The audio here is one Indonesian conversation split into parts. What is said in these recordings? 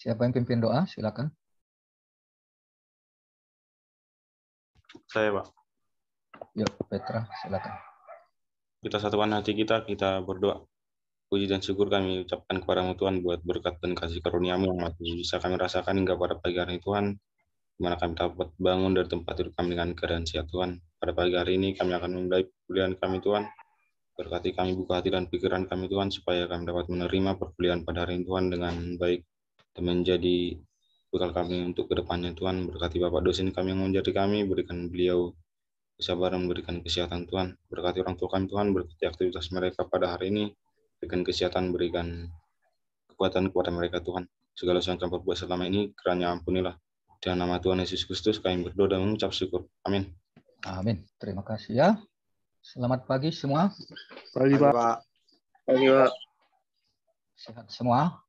Siapa yang pimpin doa? Silakan. Saya, Pak. Yuk, Petra, silakan. Kita satukan hati kita berdoa. Puji dan syukur kami ucapkan kepadamu Tuhan buat berkat dan kasih karunia-Mu yang masih bisa kami rasakan hingga pada pagi hari ini Tuhan, di mana kami dapat bangun dari tempat tidur kami dengan keadaan sehat Tuhan. Pada pagi hari ini kami akan memulai perkuliahan kami Tuhan. Berkati kami, buka hati dan pikiran kami Tuhan, supaya kami dapat menerima perkuliahan pada hari ini Tuhan dengan baik dan menjadi bekal kami untuk kedepannya Tuhan. Berkati Bapak dosen kami yang menjadi kami, berikan beliau kesabaran, memberikan kesehatan Tuhan. Berkati orang tua kami Tuhan, berkati aktivitas mereka pada hari ini, berikan kesehatan, berikan kekuatan kepada mereka Tuhan. Segala sesuatu yang kami perbuat selama ini, kiranya ampunilah. Dalam nama Tuhan Yesus Kristus kami berdoa dan mengucap syukur. Amin. Amin. Terima kasih ya. Selamat pagi semua. Pagi, Pak. Pagi, Pak. Sehat semua?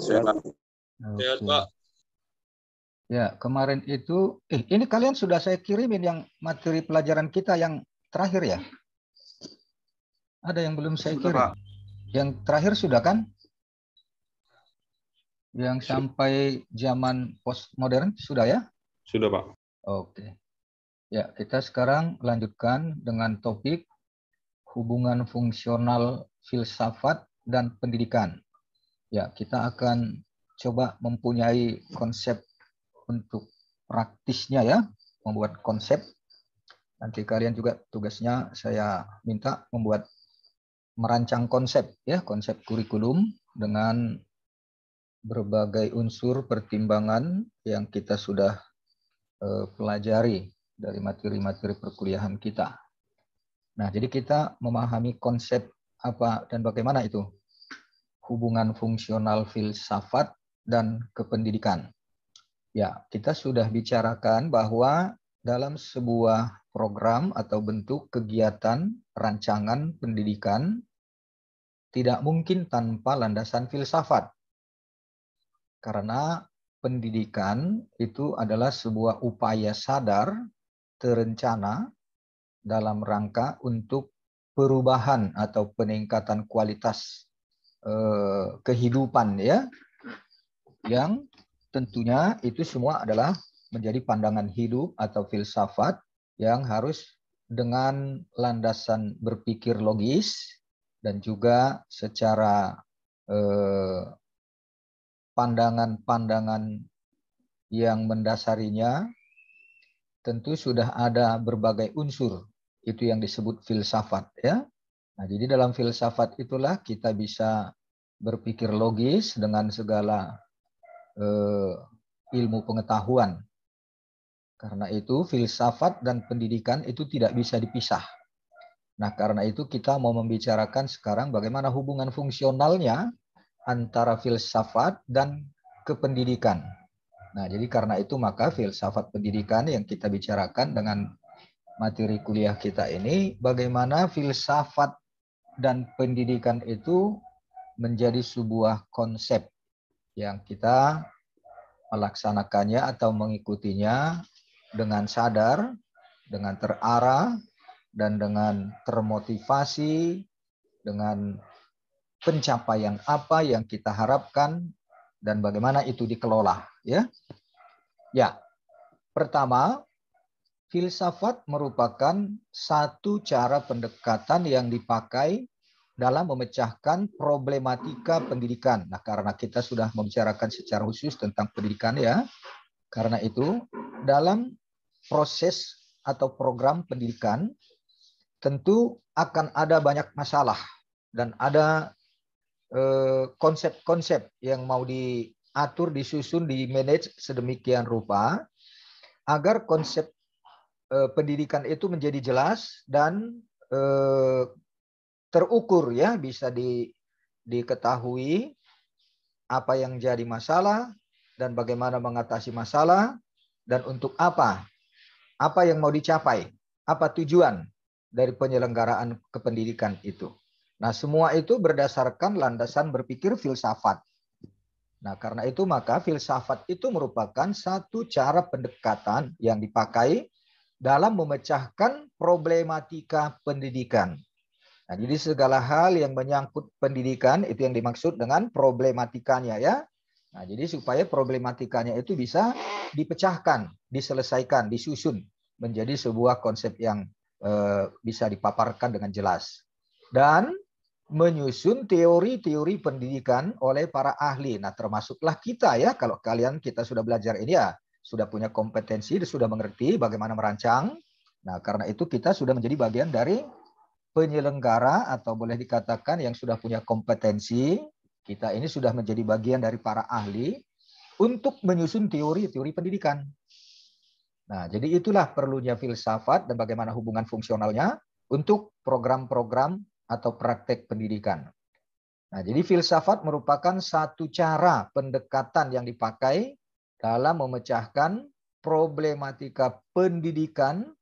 Sehat. Sehat, Pak. Ya, kemarin itu, ini kalian sudah saya kirimin yang materi pelajaran kita yang terakhir ya? Ada yang belum saya kirim? Pak. Yang terakhir sudah kan? Yang sampai zaman postmodern sudah ya? Sudah, Pak. Oke. Ya, kita sekarang lanjutkan dengan topik hubungan fungsional filsafat dan pendidikan. Ya, kita akan coba mempunyai konsep untuk praktisnya ya, membuat konsep. Nanti kalian juga tugasnya saya minta merancang konsep ya, konsep kurikulum dengan berbagai unsur pertimbangan yang kita sudah pelajari dari materi-materi perkuliahan kita. Nah, jadi kita memahami konsep apa dan bagaimana itu hubungan fungsional filsafat dan kependidikan. Ya, kita sudah bicarakan bahwa dalam sebuah program atau bentuk kegiatan rancangan pendidikan tidak mungkin tanpa landasan filsafat. Karena pendidikan itu adalah sebuah upaya sadar, terencana dalam rangka untuk perubahan atau peningkatan kualitas kehidupan ya, yang tentunya itu semua adalah menjadi pandangan hidup atau filsafat yang harus dengan landasan berpikir logis dan juga secara pandangan-pandangan yang mendasarinya tentu sudah ada berbagai unsur, itu yang disebut filsafat ya. Nah, jadi dalam filsafat itulah kita bisa berpikir logis dengan segala ilmu pengetahuan. Karena itu filsafat dan pendidikan itu tidak bisa dipisah. Nah, karena itu kita mau membicarakan sekarang bagaimana hubungan fungsionalnya antara filsafat dan kependidikan. Nah, jadi karena itu maka filsafat pendidikan yang kita bicarakan dengan materi kuliah kita ini, bagaimana filsafat dan pendidikan itu menjadi sebuah konsep yang kita melaksanakannya atau mengikutinya dengan sadar, dengan terarah, dan dengan termotivasi, dengan pencapaian apa yang kita harapkan, dan bagaimana itu dikelola. Ya, pertama, filsafat merupakan satu cara pendekatan yang dipakai dalam memecahkan problematika pendidikan. Nah, karena kita sudah membicarakan secara khusus tentang pendidikan ya, karena itu dalam proses atau program pendidikan tentu akan ada banyak masalah dan ada konsep-konsep yang mau diatur, disusun, di-manage sedemikian rupa agar konsep pendidikan itu menjadi jelas dan terukur ya, bisa diketahui apa yang jadi masalah dan bagaimana mengatasi masalah dan untuk apa yang mau dicapai, apa tujuan dari penyelenggaraan kependidikan itu. Nah, semua itu berdasarkan landasan berpikir filsafat. Nah, karena itu maka filsafat itu merupakan satu cara pendekatan yang dipakai dalam memecahkan problematika pendidikan. Nah, jadi segala hal yang menyangkut pendidikan itu yang dimaksud dengan problematikanya ya. Nah, jadi supaya problematikanya itu bisa dipecahkan, diselesaikan, disusun menjadi sebuah konsep yang bisa dipaparkan dengan jelas. Dan menyusun teori-teori pendidikan oleh para ahli. Nah, termasuklah kita ya, kalau kita sudah belajar ini ya, sudah punya kompetensi, sudah mengerti bagaimana merancang. Nah, karena itu kita sudah menjadi bagian dari penyelenggara atau boleh dikatakan yang sudah punya kompetensi. Kita ini sudah menjadi bagian dari para ahli untuk menyusun teori-teori pendidikan. Nah, jadi itulah perlunya filsafat dan bagaimana hubungan fungsionalnya untuk program-program atau praktek pendidikan. Nah, jadi filsafat merupakan satu cara pendekatan yang dipakai dalam memecahkan problematika pendidikan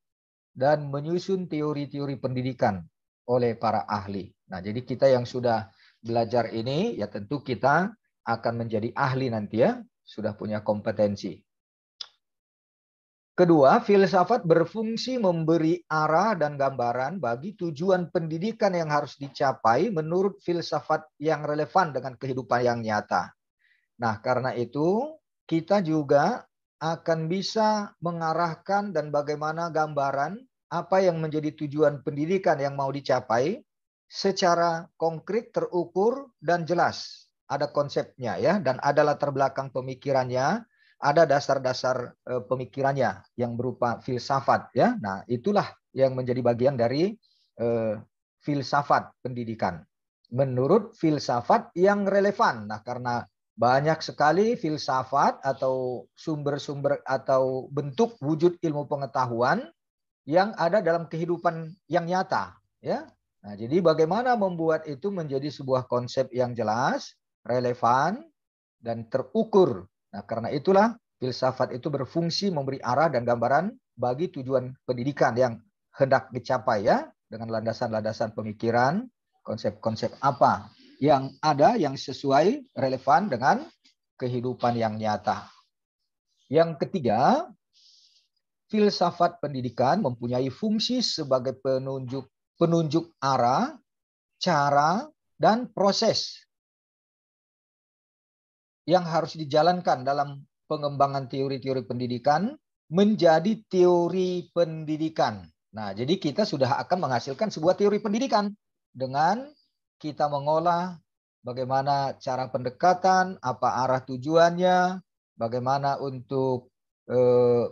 dan menyusun teori-teori pendidikan oleh para ahli. Nah, jadi kita yang sudah belajar ini, ya tentu kita akan menjadi ahli nanti ya, sudah punya kompetensi. Kedua, filsafat berfungsi memberi arah dan gambaran bagi tujuan pendidikan yang harus dicapai menurut filsafat yang relevan dengan kehidupan yang nyata. Nah, karena itu kita juga akan bisa mengarahkan dan bagaimana gambaran apa yang menjadi tujuan pendidikan yang mau dicapai secara konkret, terukur, dan jelas. Ada konsepnya ya, dan ada latar belakang pemikirannya, ada dasar-dasar pemikirannya yang berupa filsafat ya. Nah, itulah yang menjadi bagian dari filsafat pendidikan. Menurut filsafat yang relevan. Nah, karena banyak sekali filsafat atau sumber-sumber atau bentuk wujud ilmu pengetahuan yang ada dalam kehidupan yang nyata ya. Nah, jadi bagaimana membuat itu menjadi sebuah konsep yang jelas, relevan, dan terukur. Nah, karena itulah filsafat itu berfungsi memberi arah dan gambaran bagi tujuan pendidikan yang hendak dicapai ya, dengan landasan-landasan pemikiran, konsep-konsep apa yang ada yang sesuai, relevan dengan kehidupan yang nyata. Yang ketiga, filsafat pendidikan mempunyai fungsi sebagai penunjuk arah, cara, dan proses yang harus dijalankan dalam pengembangan teori-teori pendidikan menjadi teori pendidikan. Nah, jadi kita sudah akan menghasilkan sebuah teori pendidikan dengan kita mengolah bagaimana cara pendekatan, apa arah tujuannya, bagaimana untuk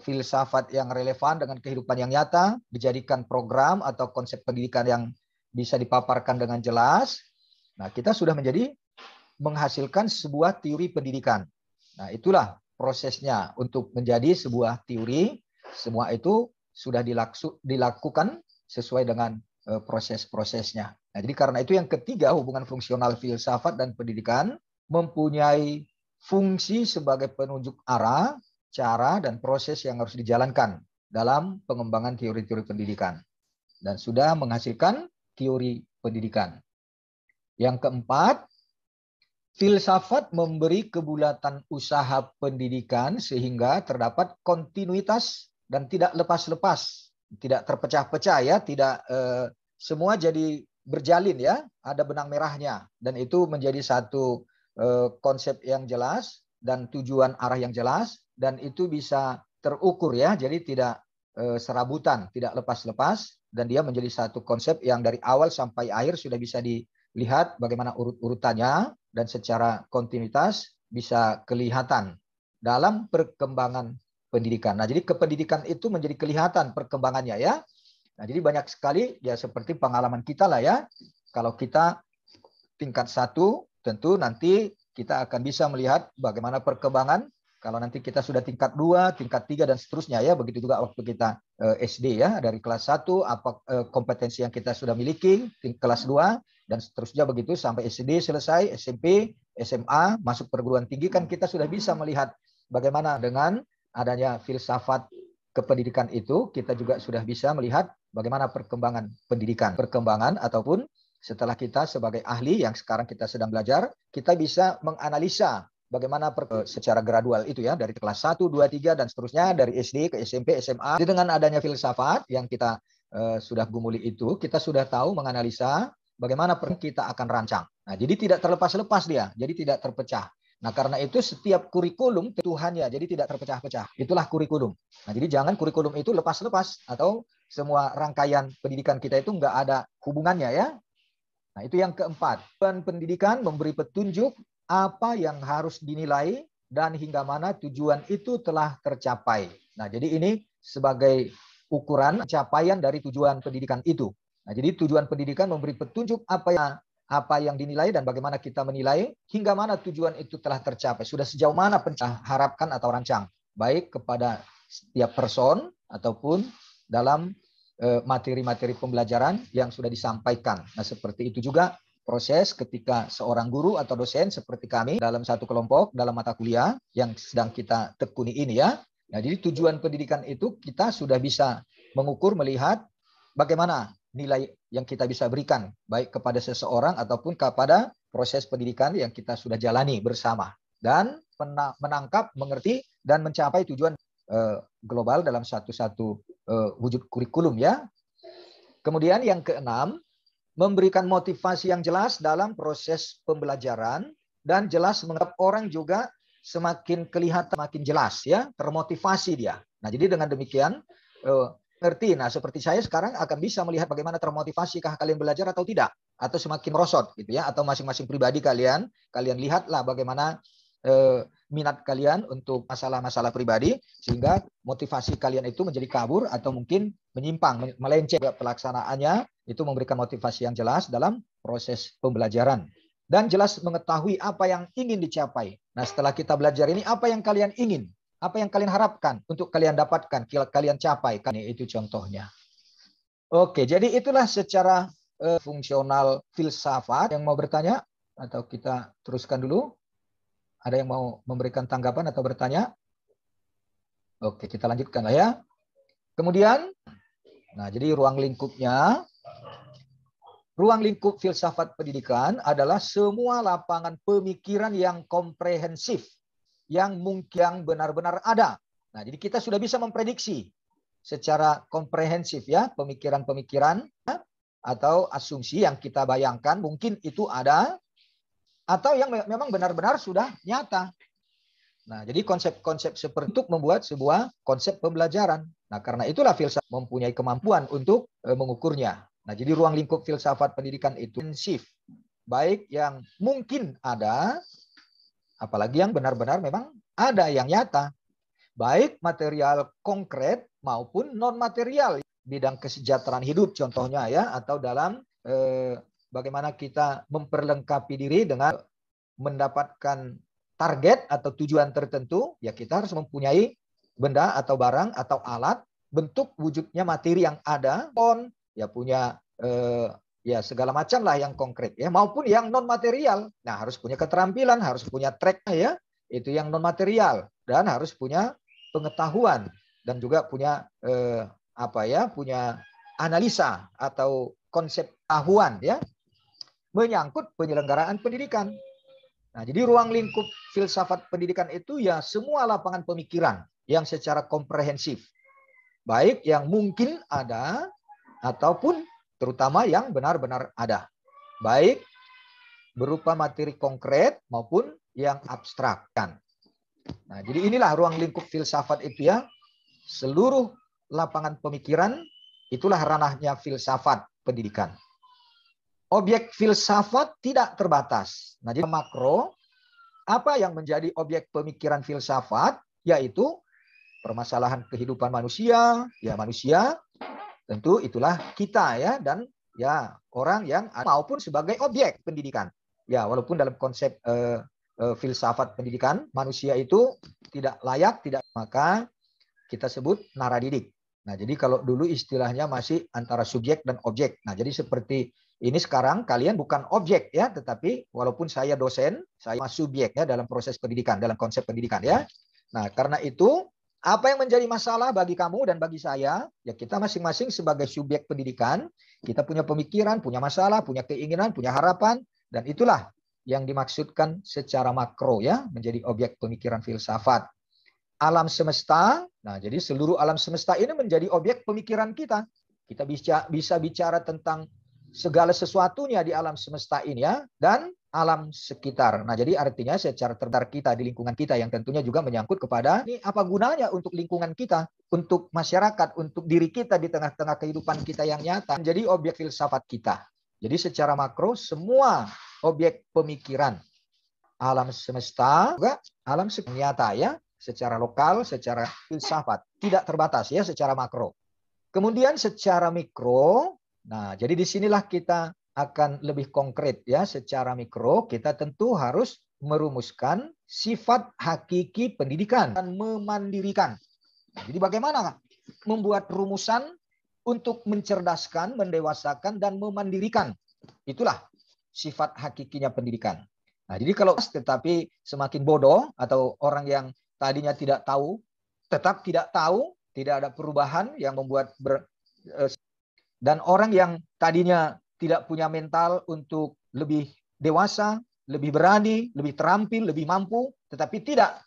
filsafat yang relevan dengan kehidupan yang nyata, dijadikan program atau konsep pendidikan yang bisa dipaparkan dengan jelas. Nah, kita sudah menghasilkan sebuah teori pendidikan. Nah, itulah prosesnya untuk menjadi sebuah teori. Semua itu sudah dilakukan sesuai dengan proses-prosesnya. Nah, jadi karena itu yang ketiga, hubungan fungsional filsafat dan pendidikan mempunyai fungsi sebagai penunjuk arah, cara, dan proses yang harus dijalankan dalam pengembangan teori-teori pendidikan. Dan sudah menghasilkan teori pendidikan. Yang keempat, filsafat memberi kebulatan usaha pendidikan sehingga terdapat kontinuitas dan tidak lepas-lepas, tidak terpecah-pecah ya, tidak semua jadi berjalin ya, ada benang merahnya, dan itu menjadi satu konsep yang jelas dan tujuan arah yang jelas, dan itu bisa terukur ya, jadi tidak serabutan, tidak lepas-lepas, dan dia menjadi satu konsep yang dari awal sampai akhir sudah bisa dilihat bagaimana urut-urutannya, dan secara kontinuitas bisa kelihatan dalam perkembangan pendidikan. Nah, jadi kependidikan itu menjadi kelihatan perkembangannya ya. Nah, jadi banyak sekali ya, seperti pengalaman kita lah ya. Kalau kita tingkat 1, tentu nanti kita akan bisa melihat bagaimana perkembangan. Kalau nanti kita sudah tingkat 2, tingkat 3 dan seterusnya ya. Begitu juga waktu kita SD ya, dari kelas 1 apa kompetensi yang kita sudah miliki, kelas 2 dan seterusnya begitu sampai SD selesai, SMP, SMA, masuk perguruan tinggi, kan kita sudah bisa melihat bagaimana dengan adanya filsafat kependidikan itu, kita juga sudah bisa melihat bagaimana perkembangan pendidikan. Perkembangan ataupun setelah kita sebagai ahli yang sekarang kita sedang belajar, kita bisa menganalisa bagaimana secara gradual itu ya, dari kelas 1, 2, 3 dan seterusnya, dari SD ke SMP, SMA. Jadi dengan adanya filsafat yang kita sudah gumuli itu, kita sudah tahu menganalisa bagaimana kita akan rancang. Nah, jadi tidak terlepas-lepas dia, jadi tidak terpecah. Nah, karena itu setiap kurikulum Tuhannya, jadi tidak terpecah-pecah. Itulah kurikulum. Nah, jadi jangan kurikulum itu lepas-lepas atau semua rangkaian pendidikan kita itu nggak ada hubungannya ya. Nah, itu yang keempat. Pendidikan memberi petunjuk apa yang harus dinilai dan hingga mana tujuan itu telah tercapai. Nah, jadi ini sebagai ukuran capaian dari tujuan pendidikan itu. Nah, jadi tujuan pendidikan memberi petunjuk apa yang dinilai dan bagaimana kita menilai hingga mana tujuan itu telah tercapai. Sudah sejauh mana harapkan atau rancang, baik kepada setiap person ataupun dalam materi-materi pembelajaran yang sudah disampaikan. Nah, seperti itu juga proses ketika seorang guru atau dosen seperti kami dalam satu kelompok dalam mata kuliah yang sedang kita tekuni ini ya. Nah, jadi tujuan pendidikan itu kita sudah bisa mengukur, melihat bagaimana nilai yang kita bisa berikan baik kepada seseorang ataupun kepada proses pendidikan yang kita sudah jalani bersama, dan menangkap, mengerti dan mencapai tujuan global dalam satu wujud kurikulum ya. Kemudian yang keenam, memberikan motivasi yang jelas dalam proses pembelajaran dan jelas mengapa orang juga semakin kelihatan, makin jelas ya, termotivasi dia. Nah, jadi dengan demikian ngerti. Nah, seperti saya sekarang akan bisa melihat bagaimana termotivasikah kalian belajar atau tidak, atau semakin merosot gitu ya, atau masing-masing pribadi kalian lihatlah bagaimana minat kalian untuk masalah-masalah pribadi sehingga motivasi kalian itu menjadi kabur atau mungkin menyimpang, melenceng. Pelaksanaannya itu memberikan motivasi yang jelas dalam proses pembelajaran dan jelas mengetahui apa yang ingin dicapai. Nah, setelah kita belajar ini, apa yang kalian ingin, apa yang kalian harapkan untuk kalian dapatkan, kalian capai. Itu contohnya. Oke, jadi itulah secara fungsional filsafat. Yang mau bertanya atau kita teruskan dulu? Ada yang mau memberikan tanggapan atau bertanya? Oke, kita lanjutkan lah ya. Kemudian, nah jadi ruang lingkupnya, ruang lingkup filsafat pendidikan adalah semua lapangan pemikiran yang komprehensif, yang mungkin benar-benar ada. Nah, jadi kita sudah bisa memprediksi secara komprehensif ya, pemikiran-pemikiran atau asumsi yang kita bayangkan mungkin itu ada, atau yang memang benar-benar sudah nyata. Nah, jadi konsep-konsep seperti itu membuat sebuah konsep pembelajaran. Nah, karena itulah filsafat mempunyai kemampuan untuk mengukurnya. Nah, jadi ruang lingkup filsafat pendidikan itu intensif, baik yang mungkin ada, apalagi yang benar-benar memang ada yang nyata, baik material konkret maupun non material, bidang kesejahteraan hidup contohnya ya, atau dalam bagaimana kita memperlengkapi diri dengan mendapatkan target atau tujuan tertentu, ya kita harus mempunyai benda atau barang atau alat, bentuk wujudnya materi yang ada, ya punya ya segala macam lah yang konkret ya, maupun yang non material. Nah, harus punya keterampilan, harus punya track ya, itu yang non material, dan harus punya pengetahuan dan juga punya punya analisa atau konsep tahuan ya, menyangkut penyelenggaraan pendidikan. Nah, jadi ruang lingkup filsafat pendidikan itu ya semua lapangan pemikiran yang secara komprehensif, baik yang mungkin ada ataupun terutama yang benar-benar ada, baik berupa materi konkret maupun yang abstrak. Nah, jadi inilah ruang lingkup filsafat itu ya, seluruh lapangan pemikiran, itulah ranahnya filsafat pendidikan. Objek filsafat tidak terbatas. Nah, jadi makro, apa yang menjadi objek pemikiran filsafat, yaitu permasalahan kehidupan manusia, ya manusia, tentu itulah kita ya, dan ya orang yang maupun sebagai objek pendidikan. Ya, walaupun dalam konsep filsafat pendidikan, manusia itu tidak layak, maka kita sebut naradidik. Nah, jadi kalau dulu istilahnya masih antara subjek dan objek. Nah, jadi seperti ini sekarang kalian bukan objek ya, tetapi walaupun saya dosen, saya subjek ya dalam proses pendidikan, dalam konsep pendidikan ya. Nah, karena itu apa yang menjadi masalah bagi kamu dan bagi saya, ya kita masing-masing sebagai subjek pendidikan, kita punya pemikiran, punya masalah, punya keinginan, punya harapan, dan itulah yang dimaksudkan secara makro ya, menjadi objek pemikiran filsafat. Alam semesta, nah jadi seluruh alam semesta ini menjadi objek pemikiran kita. Kita bisa bicara tentang segala sesuatunya di alam semesta ini ya, dan alam sekitar. Nah, jadi artinya secara terdar kita di lingkungan kita yang tentunya juga menyangkut kepada ini apa gunanya untuk lingkungan kita, untuk masyarakat, untuk diri kita di tengah-tengah kehidupan kita yang nyata. Jadi objek filsafat kita. Jadi secara makro semua objek pemikiran alam semesta juga alam nyata ya, secara lokal, secara filsafat, tidak terbatas ya secara makro. Kemudian secara mikro, nah jadi disinilah kita akan lebih konkret ya, secara mikro kita tentu harus merumuskan sifat hakiki pendidikan dan memandirikan. Nah, jadi bagaimana membuat rumusan untuk mencerdaskan, mendewasakan dan memandirikan? Itulah sifat hakikinya pendidikan. Nah, jadi kalau tetapi semakin bodoh atau orang yang tadinya tidak tahu tetap tidak tahu, tidak ada perubahan yang membuat dan orang yang tadinya tidak punya mental untuk lebih dewasa, lebih berani, lebih terampil, lebih mampu, tetapi tidak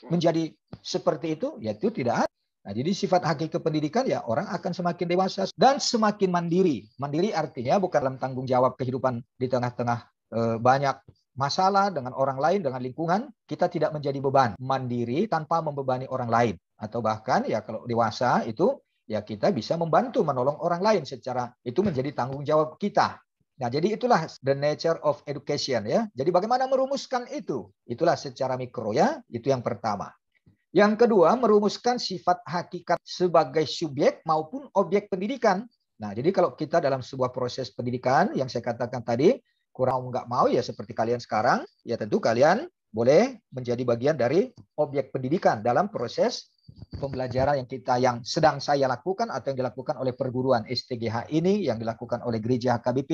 menjadi seperti itu, yaitu tidak ada. Nah, jadi sifat hakiki pendidikan ya orang akan semakin dewasa dan semakin mandiri. Mandiri artinya bukan dalam tanggung jawab kehidupan di tengah-tengah banyak masalah dengan orang lain, dengan lingkungan, kita tidak menjadi beban. Mandiri tanpa membebani orang lain. Atau bahkan ya kalau dewasa itu ya kita bisa membantu menolong orang lain secara itu menjadi tanggung jawab kita. Nah, jadi itulah the nature of education ya. Jadi bagaimana merumuskan itu? Itulah secara mikro ya, itu yang pertama. Yang kedua, merumuskan sifat hakikat sebagai subjek maupun objek pendidikan. Nah, jadi kalau kita dalam sebuah proses pendidikan yang saya katakan tadi, kurang nggak mau ya seperti kalian sekarang, ya tentu kalian boleh menjadi bagian dari objek pendidikan dalam proses pembelajaran yang sedang saya lakukan atau yang dilakukan oleh perguruan STGH ini, yang dilakukan oleh gereja HKBP,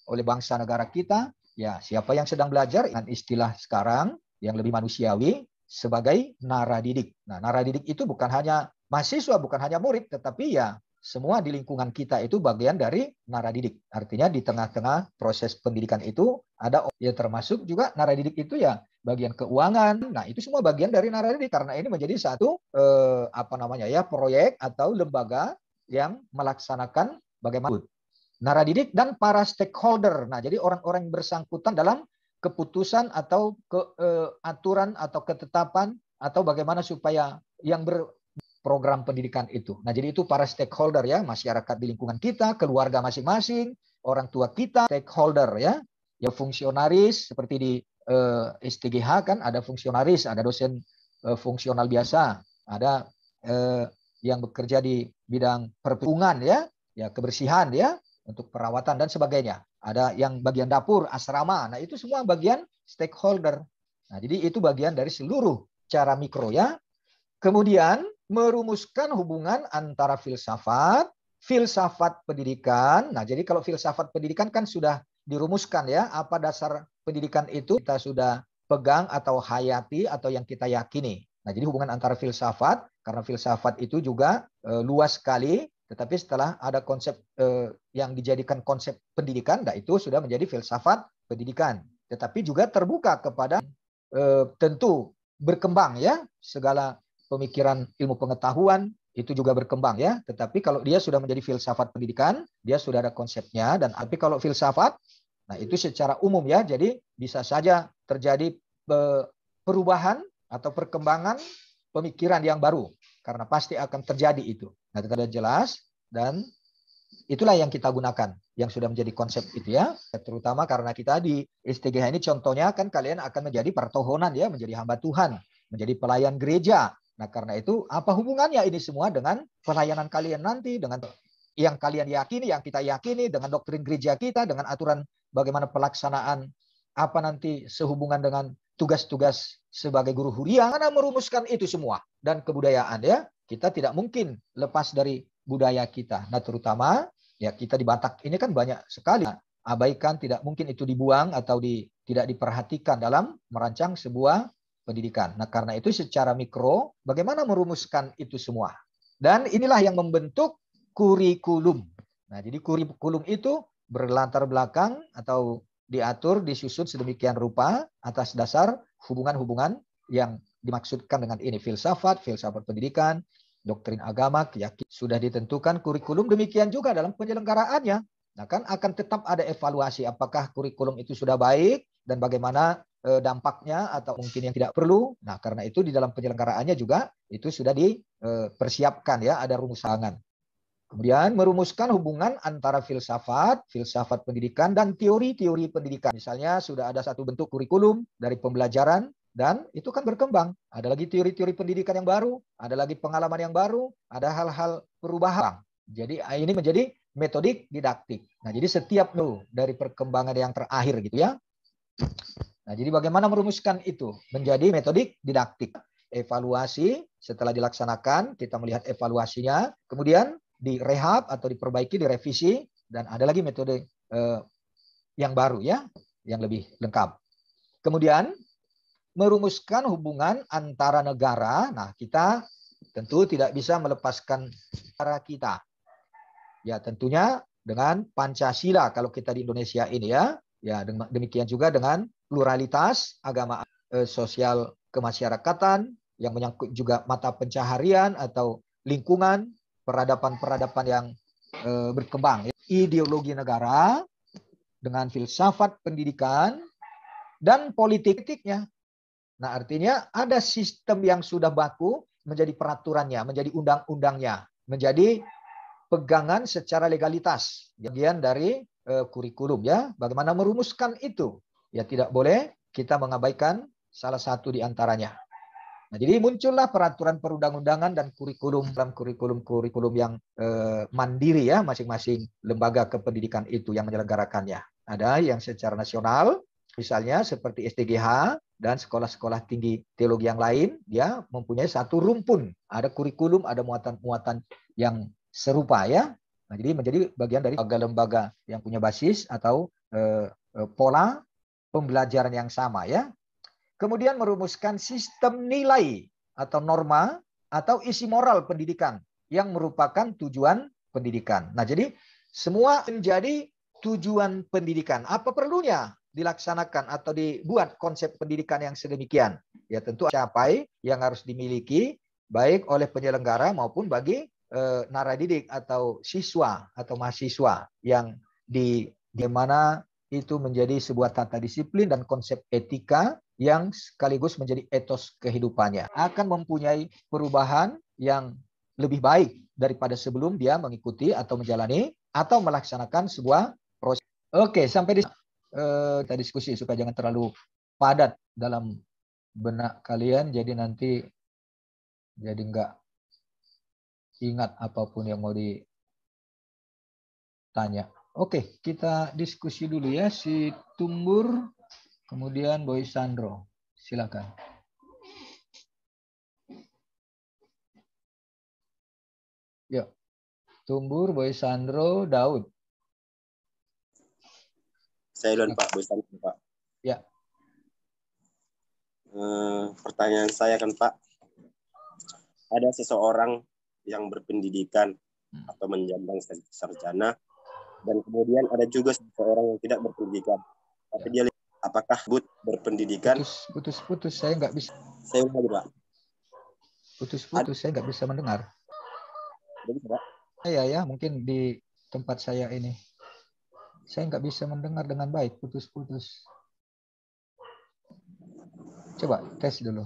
oleh bangsa negara kita. Ya, siapa yang sedang belajar dengan istilah sekarang yang lebih manusiawi sebagai naradidik. Nah, naradidik itu bukan hanya mahasiswa, bukan hanya murid, tetapi ya semua di lingkungan kita itu bagian dari naradidik. Artinya di tengah-tengah proses pendidikan itu ada ya termasuk juga naradidik itu ya bagian keuangan. Nah, itu semua bagian dari naradidik karena ini menjadi satu proyek atau lembaga yang melaksanakan bagaimana naradidik dan para stakeholder. Nah, jadi orang-orang yang bersangkutan dalam keputusan atau aturan atau ketetapan atau bagaimana supaya yang program pendidikan itu. Nah, jadi itu para stakeholder ya, masyarakat di lingkungan kita, keluarga masing-masing, orang tua kita, stakeholder ya. Ya fungsionaris seperti di STGH kan ada fungsionaris, ada dosen fungsional biasa, ada yang bekerja di bidang perhubungan ya, kebersihan ya, untuk perawatan dan sebagainya. Ada yang bagian dapur, asrama. Nah, itu semua bagian stakeholder. Nah, jadi itu bagian dari seluruh cara mikro ya. Kemudian merumuskan hubungan antara filsafat pendidikan. Nah, jadi kalau filsafat pendidikan kan sudah dirumuskan ya, apa dasar pendidikan itu kita sudah pegang atau hayati atau yang kita yakini. Nah, jadi hubungan antara filsafat, karena filsafat itu juga luas sekali, tetapi setelah ada konsep yang dijadikan konsep pendidikan, nah itu sudah menjadi filsafat pendidikan. Tetapi juga terbuka kepada tentu berkembang ya, segala pemikiran ilmu pengetahuan itu juga berkembang ya. Tetapi kalau dia sudah menjadi filsafat pendidikan, dia sudah ada konsepnya. Dan tapi kalau filsafat, nah itu secara umum ya. Jadi bisa saja terjadi perubahan atau perkembangan pemikiran yang baru. Karena pasti akan terjadi itu. Nah, itu sudah jelas dan itulah yang kita gunakan, yang sudah menjadi konsep itu ya. Terutama karena kita di STGH ini contohnya kan kalian akan menjadi pertohonan ya, menjadi hamba Tuhan, menjadi pelayan gereja. Nah, karena itu apa hubungannya ini semua dengan pelayanan kalian nanti, dengan yang kalian yakini, yang kita yakini, dengan doktrin gereja kita, dengan aturan bagaimana pelaksanaan apa nanti sehubungan dengan tugas-tugas sebagai guru huriah, mana merumuskan itu semua. Dan kebudayaan ya, kita tidak mungkin lepas dari budaya kita. Nah, terutama ya kita di Batak ini kan banyak sekali abaikan, tidak mungkin itu dibuang atau tidak diperhatikan dalam merancang sebuah pendidikan. Nah, karena itu secara mikro, bagaimana merumuskan itu semua. Dan inilah yang membentuk kurikulum. Nah, jadi kurikulum itu berlatar belakang atau diatur, disusun sedemikian rupa atas dasar hubungan-hubungan yang dimaksudkan dengan ini. Filsafat pendidikan, doktrin agama, keyakinan. Sudah ditentukan kurikulum, demikian juga dalam penyelenggaraannya. Nah, kan akan tetap ada evaluasi apakah kurikulum itu sudah baik dan bagaimana dampaknya atau mungkin yang tidak perlu. Nah, karena itu di dalam penyelenggaraannya juga itu sudah dipersiapkan ya, ada rumusan. Kemudian merumuskan hubungan antara filsafat pendidikan dan teori-teori pendidikan. Misalnya sudah ada satu bentuk kurikulum dari pembelajaran dan itu kan berkembang. Ada lagi teori-teori pendidikan yang baru, ada lagi pengalaman yang baru, ada hal-hal perubahan. Jadi ini menjadi metodik didaktik. Nah, jadi setiap dari perkembangan yang terakhir gitu ya. Nah, jadi bagaimana merumuskan itu menjadi metodik didaktik. Evaluasi setelah dilaksanakan, kita melihat evaluasinya, kemudian direhab atau diperbaiki, direvisi, dan ada lagi metode yang baru ya, yang lebih lengkap. Kemudian merumuskan hubungan antara negara. Nah, kita tentu tidak bisa melepaskan negara kita. Ya, tentunya dengan Pancasila kalau kita di Indonesia ini ya. Ya, demikian juga dengan pluralitas agama, sosial kemasyarakatan yang menyangkut juga mata pencaharian atau lingkungan, peradaban-peradaban yang berkembang. Ideologi negara dengan filsafat pendidikan dan politiknya. Nah, artinya ada sistem yang sudah baku menjadi peraturannya, menjadi undang-undangnya, menjadi pegangan secara legalitas, bagian dari kurikulum ya. Bagaimana merumuskan itu? Ya tidak boleh kita mengabaikan salah satu di antaranya. Nah, jadi muncullah peraturan perundang-undangan dan kurikulum dalam kurikulum yang mandiri ya, masing-masing lembaga kependidikan itu yang menyelenggarakannya. Ada yang secara nasional, misalnya seperti STGH dan sekolah-sekolah tinggi teologi yang lain, dia mempunyai satu rumpun. Ada kurikulum, ada muatan-muatan yang serupa ya. Nah, jadi menjadi bagian dari lembaga yang punya basis atau pola pembelajaran yang sama ya. Kemudian merumuskan sistem nilai atau norma atau isi moral pendidikan yang merupakan tujuan pendidikan. Nah, jadi semua menjadi tujuan pendidikan. Apa perlunya dilaksanakan atau dibuat konsep pendidikan yang sedemikian? Ya tentu capai yang harus dimiliki baik oleh penyelenggara maupun bagi naradidik atau siswa atau mahasiswa yang di mana itu menjadi sebuah tata disiplin dan konsep etika yang sekaligus menjadi etos kehidupannya. Akan mempunyai perubahan yang lebih baik daripada sebelum dia mengikuti atau menjalani atau melaksanakan sebuah proses. Oke, sampai di kita diskusi supaya jangan terlalu padat dalam benak kalian. Jadi nanti jadi nggak ingat apapun yang mau ditanya. Oke, kita diskusi dulu ya. Si Tumbur, kemudian Boy Sandro. Silakan. Yuk. Tumbur, Boy Sandro, Daud. Saya duluan Pak, Boy Sandro Pak. Ya. Pertanyaan saya kan Pak, ada seseorang yang berpendidikan atau menjambang sarjana, dan kemudian ada juga seseorang yang tidak berpendidikan, tapi dia apakah berpendidikan? Putus, saya nggak bisa. Saya ulangi Pak. Putus, saya nggak bisa mendengar. Bisa, Pak? Saya ya, mungkin di tempat saya ini. Saya nggak bisa mendengar dengan baik, putus. Coba tes dulu.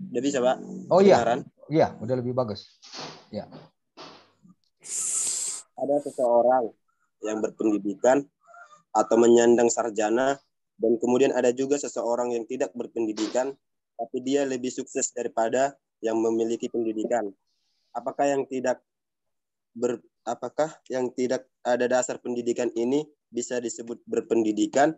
Udah bisa, Pak? Oh iya, Kedengaran? iya, udah lebih bagus. Ya. Ada seseorang yang berpendidikan atau menyandang sarjana, dan kemudian ada juga seseorang yang tidak berpendidikan, tapi dia lebih sukses daripada yang memiliki pendidikan. Apakah yang tidak ada dasar pendidikan ini bisa disebut berpendidikan?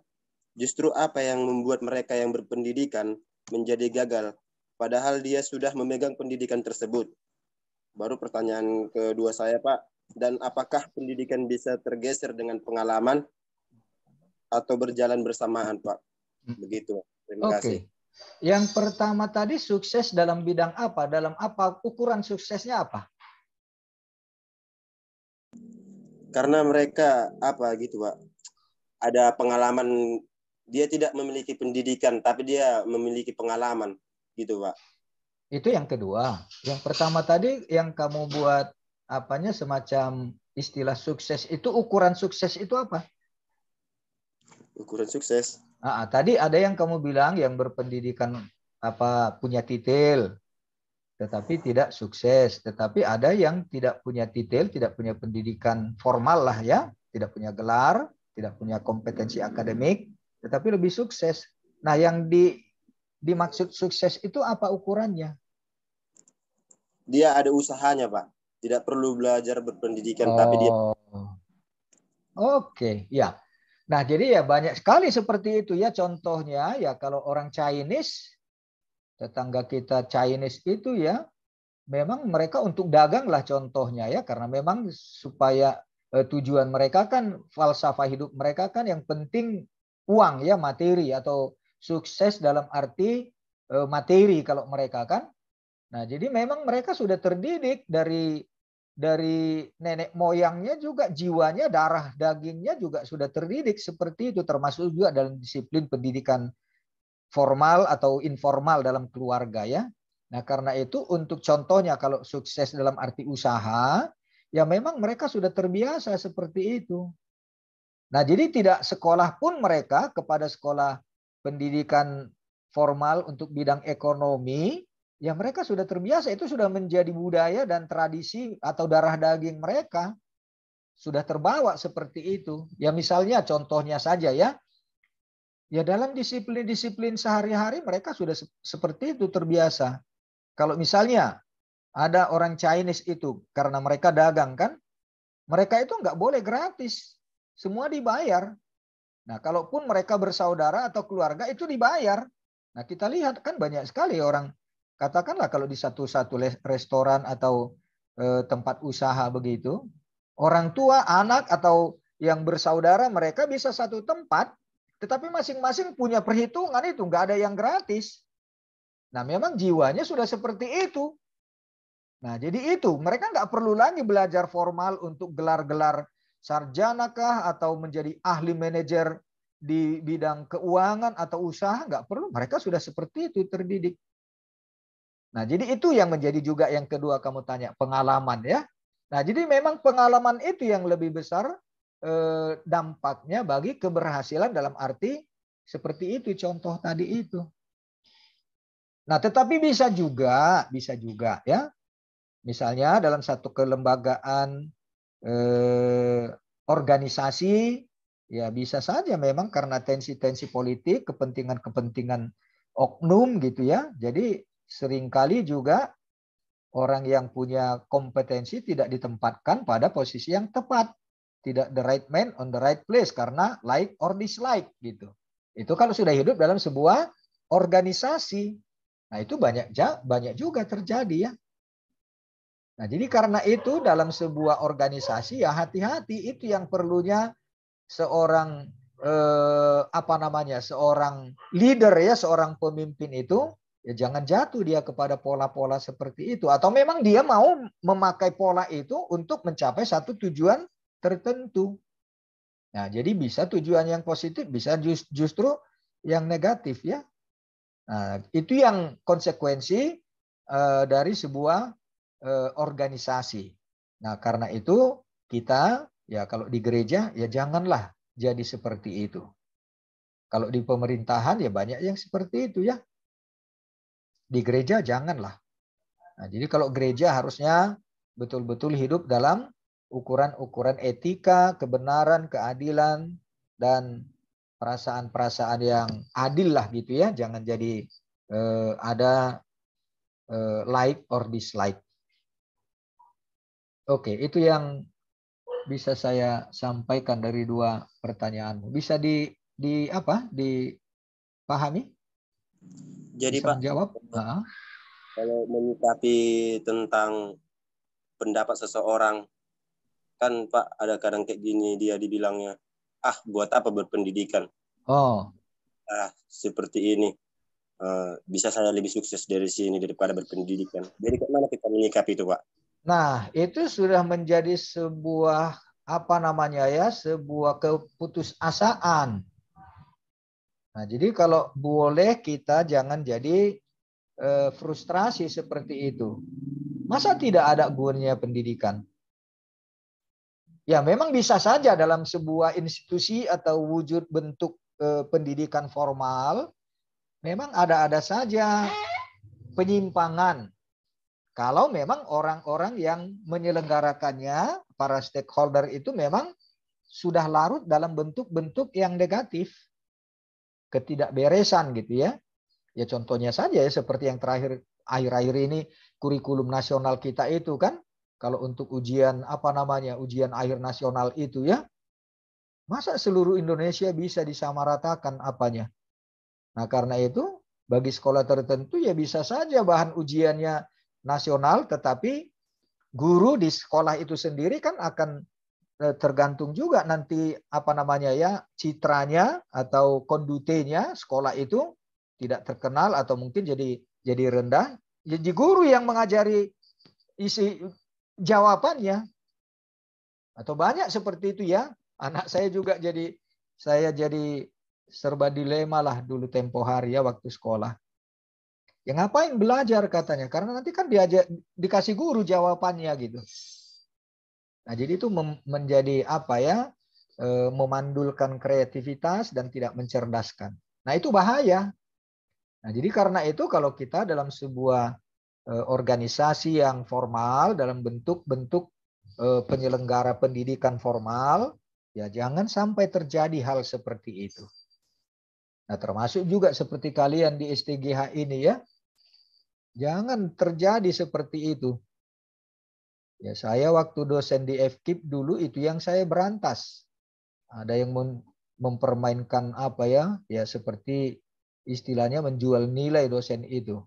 Justru apa yang membuat mereka yang berpendidikan menjadi gagal, padahal dia sudah memegang pendidikan tersebut? Baru pertanyaan kedua saya, Pak. Dan apakah pendidikan bisa tergeser dengan pengalaman atau berjalan bersamaan, Pak? Begitu. Terima kasih. Yang pertama tadi sukses dalam bidang apa? Dalam apa? Ukuran suksesnya apa? Karena mereka gitu, Pak. Ada pengalaman, dia tidak memiliki pendidikan, tapi dia memiliki pengalaman, gitu, Pak. Itu yang kedua. Yang pertama tadi yang kamu buat apanya semacam istilah sukses itu, ukuran sukses itu apa? Ukuran sukses. Tadi ada yang kamu bilang yang berpendidikan punya titel tetapi tidak sukses. Tetapi ada yang tidak punya titel, tidak punya pendidikan formal lah ya, tidak punya gelar, tidak punya kompetensi akademik, tetapi lebih sukses. Nah, yang dimaksud sukses itu apa ukurannya? Dia ada usahanya, Pak. Tidak perlu belajar berpendidikan, tapi dia... Oke, ya. Nah, jadi ya banyak sekali seperti itu ya. Contohnya ya kalau orang Chinese, tetangga kita Chinese itu ya, memang mereka untuk dagang lah contohnya ya, karena memang supaya tujuan mereka kan, falsafah hidup mereka kan yang penting uang ya, materi, atau sukses dalam arti materi kalau mereka kan. Nah, jadi memang mereka sudah terdidik dari nenek moyangnya juga, jiwanya, darah dagingnya juga sudah terdidik seperti itu, termasuk juga dalam disiplin pendidikan formal atau informal dalam keluarga ya. Nah, karena itu untuk contohnya kalau sukses dalam arti usaha, ya memang mereka sudah terbiasa seperti itu. Nah, jadi tidak sekolah pun mereka kepada sekolah pendidikan formal untuk bidang ekonomi, ya mereka sudah terbiasa, itu sudah menjadi budaya dan tradisi atau darah daging mereka. Sudah terbawa seperti itu. Ya misalnya contohnya saja ya. Ya dalam disiplin-disiplin sehari-hari mereka sudah seperti itu terbiasa. Kalau misalnya ada orang Chinese itu, karena mereka dagang kan, mereka itu nggak boleh gratis. Semua dibayar. Nah, kalaupun mereka bersaudara atau keluarga itu dibayar. Nah, kita lihat kan banyak sekali orang, katakanlah kalau di satu restoran atau tempat usaha begitu, orang tua, anak, atau yang bersaudara mereka bisa satu tempat, tetapi masing-masing punya perhitungan itu, nggak ada yang gratis. Nah, memang jiwanya sudah seperti itu. Nah, jadi itu mereka nggak perlu lagi belajar formal untuk gelar-gelar sarjana kah atau menjadi ahli manajer di bidang keuangan atau usaha, nggak perlu. Mereka sudah seperti itu terdidik. Nah, jadi itu yang menjadi juga yang kedua kamu tanya, pengalaman ya. Nah, jadi memang pengalaman itu yang lebih besar dampaknya bagi keberhasilan dalam arti seperti itu contoh tadi itu. Nah, tetapi bisa juga ya. Misalnya dalam satu kelembagaan organisasi, ya bisa saja memang karena tensi-tensi politik, kepentingan-kepentingan oknum gitu ya. Jadi seringkali juga orang yang punya kompetensi tidak ditempatkan pada posisi yang tepat. Tidak the right man on the right place karena like or dislike gitu. Itu kalau sudah hidup dalam sebuah organisasi. Nah, itu banyak juga terjadi ya. Nah, jadi karena itu dalam sebuah organisasi ya hati-hati, itu yang perlunya seorang seorang leader ya, seorang pemimpin itu ya jangan jatuh dia kepada pola-pola seperti itu, atau memang dia mau memakai pola itu untuk mencapai satu tujuan tertentu. Nah, jadi bisa tujuan yang positif, bisa justru yang negatif ya. Nah, itu yang konsekuensi dari sebuah organisasi. Nah, karena itu kita ya kalau di gereja ya janganlah jadi seperti itu. Kalau di pemerintahan ya banyak yang seperti itu ya. Di gereja janganlah. Nah, jadi kalau gereja harusnya betul-betul hidup dalam ukuran-ukuran etika, kebenaran, keadilan, dan perasaan-perasaan yang adil lah gitu ya. Jangan jadi ada like or dislike. Oke, itu yang bisa saya sampaikan dari dua pertanyaanmu. Bisa dipahami? Jadi Bisa Pak, menjawab? kalau menyikapi tentang pendapat seseorang, kan Pak ada kadang kayak gini, dia dibilangnya, buat apa berpendidikan? Oh. Seperti ini. Bisa saya lebih sukses dari sini daripada berpendidikan. Jadi bagaimana kita menyikapi itu, Pak? Nah, itu sudah menjadi sebuah sebuah keputusasaan. Nah, jadi kalau boleh kita jangan jadi frustrasi seperti itu. Masa tidak ada gunanya pendidikan? Ya, memang bisa saja dalam sebuah institusi atau wujud bentuk pendidikan formal, memang ada saja penyimpangan. Kalau memang orang-orang yang menyelenggarakannya, para stakeholder itu memang sudah larut dalam bentuk-bentuk yang negatif, ketidakberesan gitu ya. Ya contohnya saja ya seperti yang terakhir akhir-akhir ini kurikulum nasional kita itu kan, kalau untuk ujian apa namanya, ujian akhir nasional itu ya, masa seluruh Indonesia bisa disamaratakan apanya? Nah, karena itu bagi sekolah tertentu ya bisa saja bahan ujiannya nasional, tetapi guru di sekolah itu sendiri kan akan tergantung juga nanti apa namanya ya, citranya atau kondutenya sekolah itu tidak terkenal atau mungkin jadi rendah. Jadi guru yang mengajari isi jawabannya. Atau banyak seperti itu ya. Anak saya juga jadi serba dilema lah dulu tempo hari ya waktu sekolah. Ya ngapain belajar katanya, karena nanti kan dikasih guru jawabannya gitu. Nah, jadi itu menjadi apa ya, memandulkan kreativitas dan tidak mencerdaskan. Nah, itu bahaya. Nah, jadi karena itu kalau kita dalam sebuah organisasi yang formal, dalam bentuk-bentuk penyelenggara pendidikan formal, ya jangan sampai terjadi hal seperti itu. Nah, termasuk juga seperti kalian di STGH ini ya, jangan terjadi seperti itu. Ya, saya waktu dosen di FKIP dulu itu yang saya berantas. Ada yang mempermainkan apa ya, ya seperti istilahnya menjual nilai dosen itu.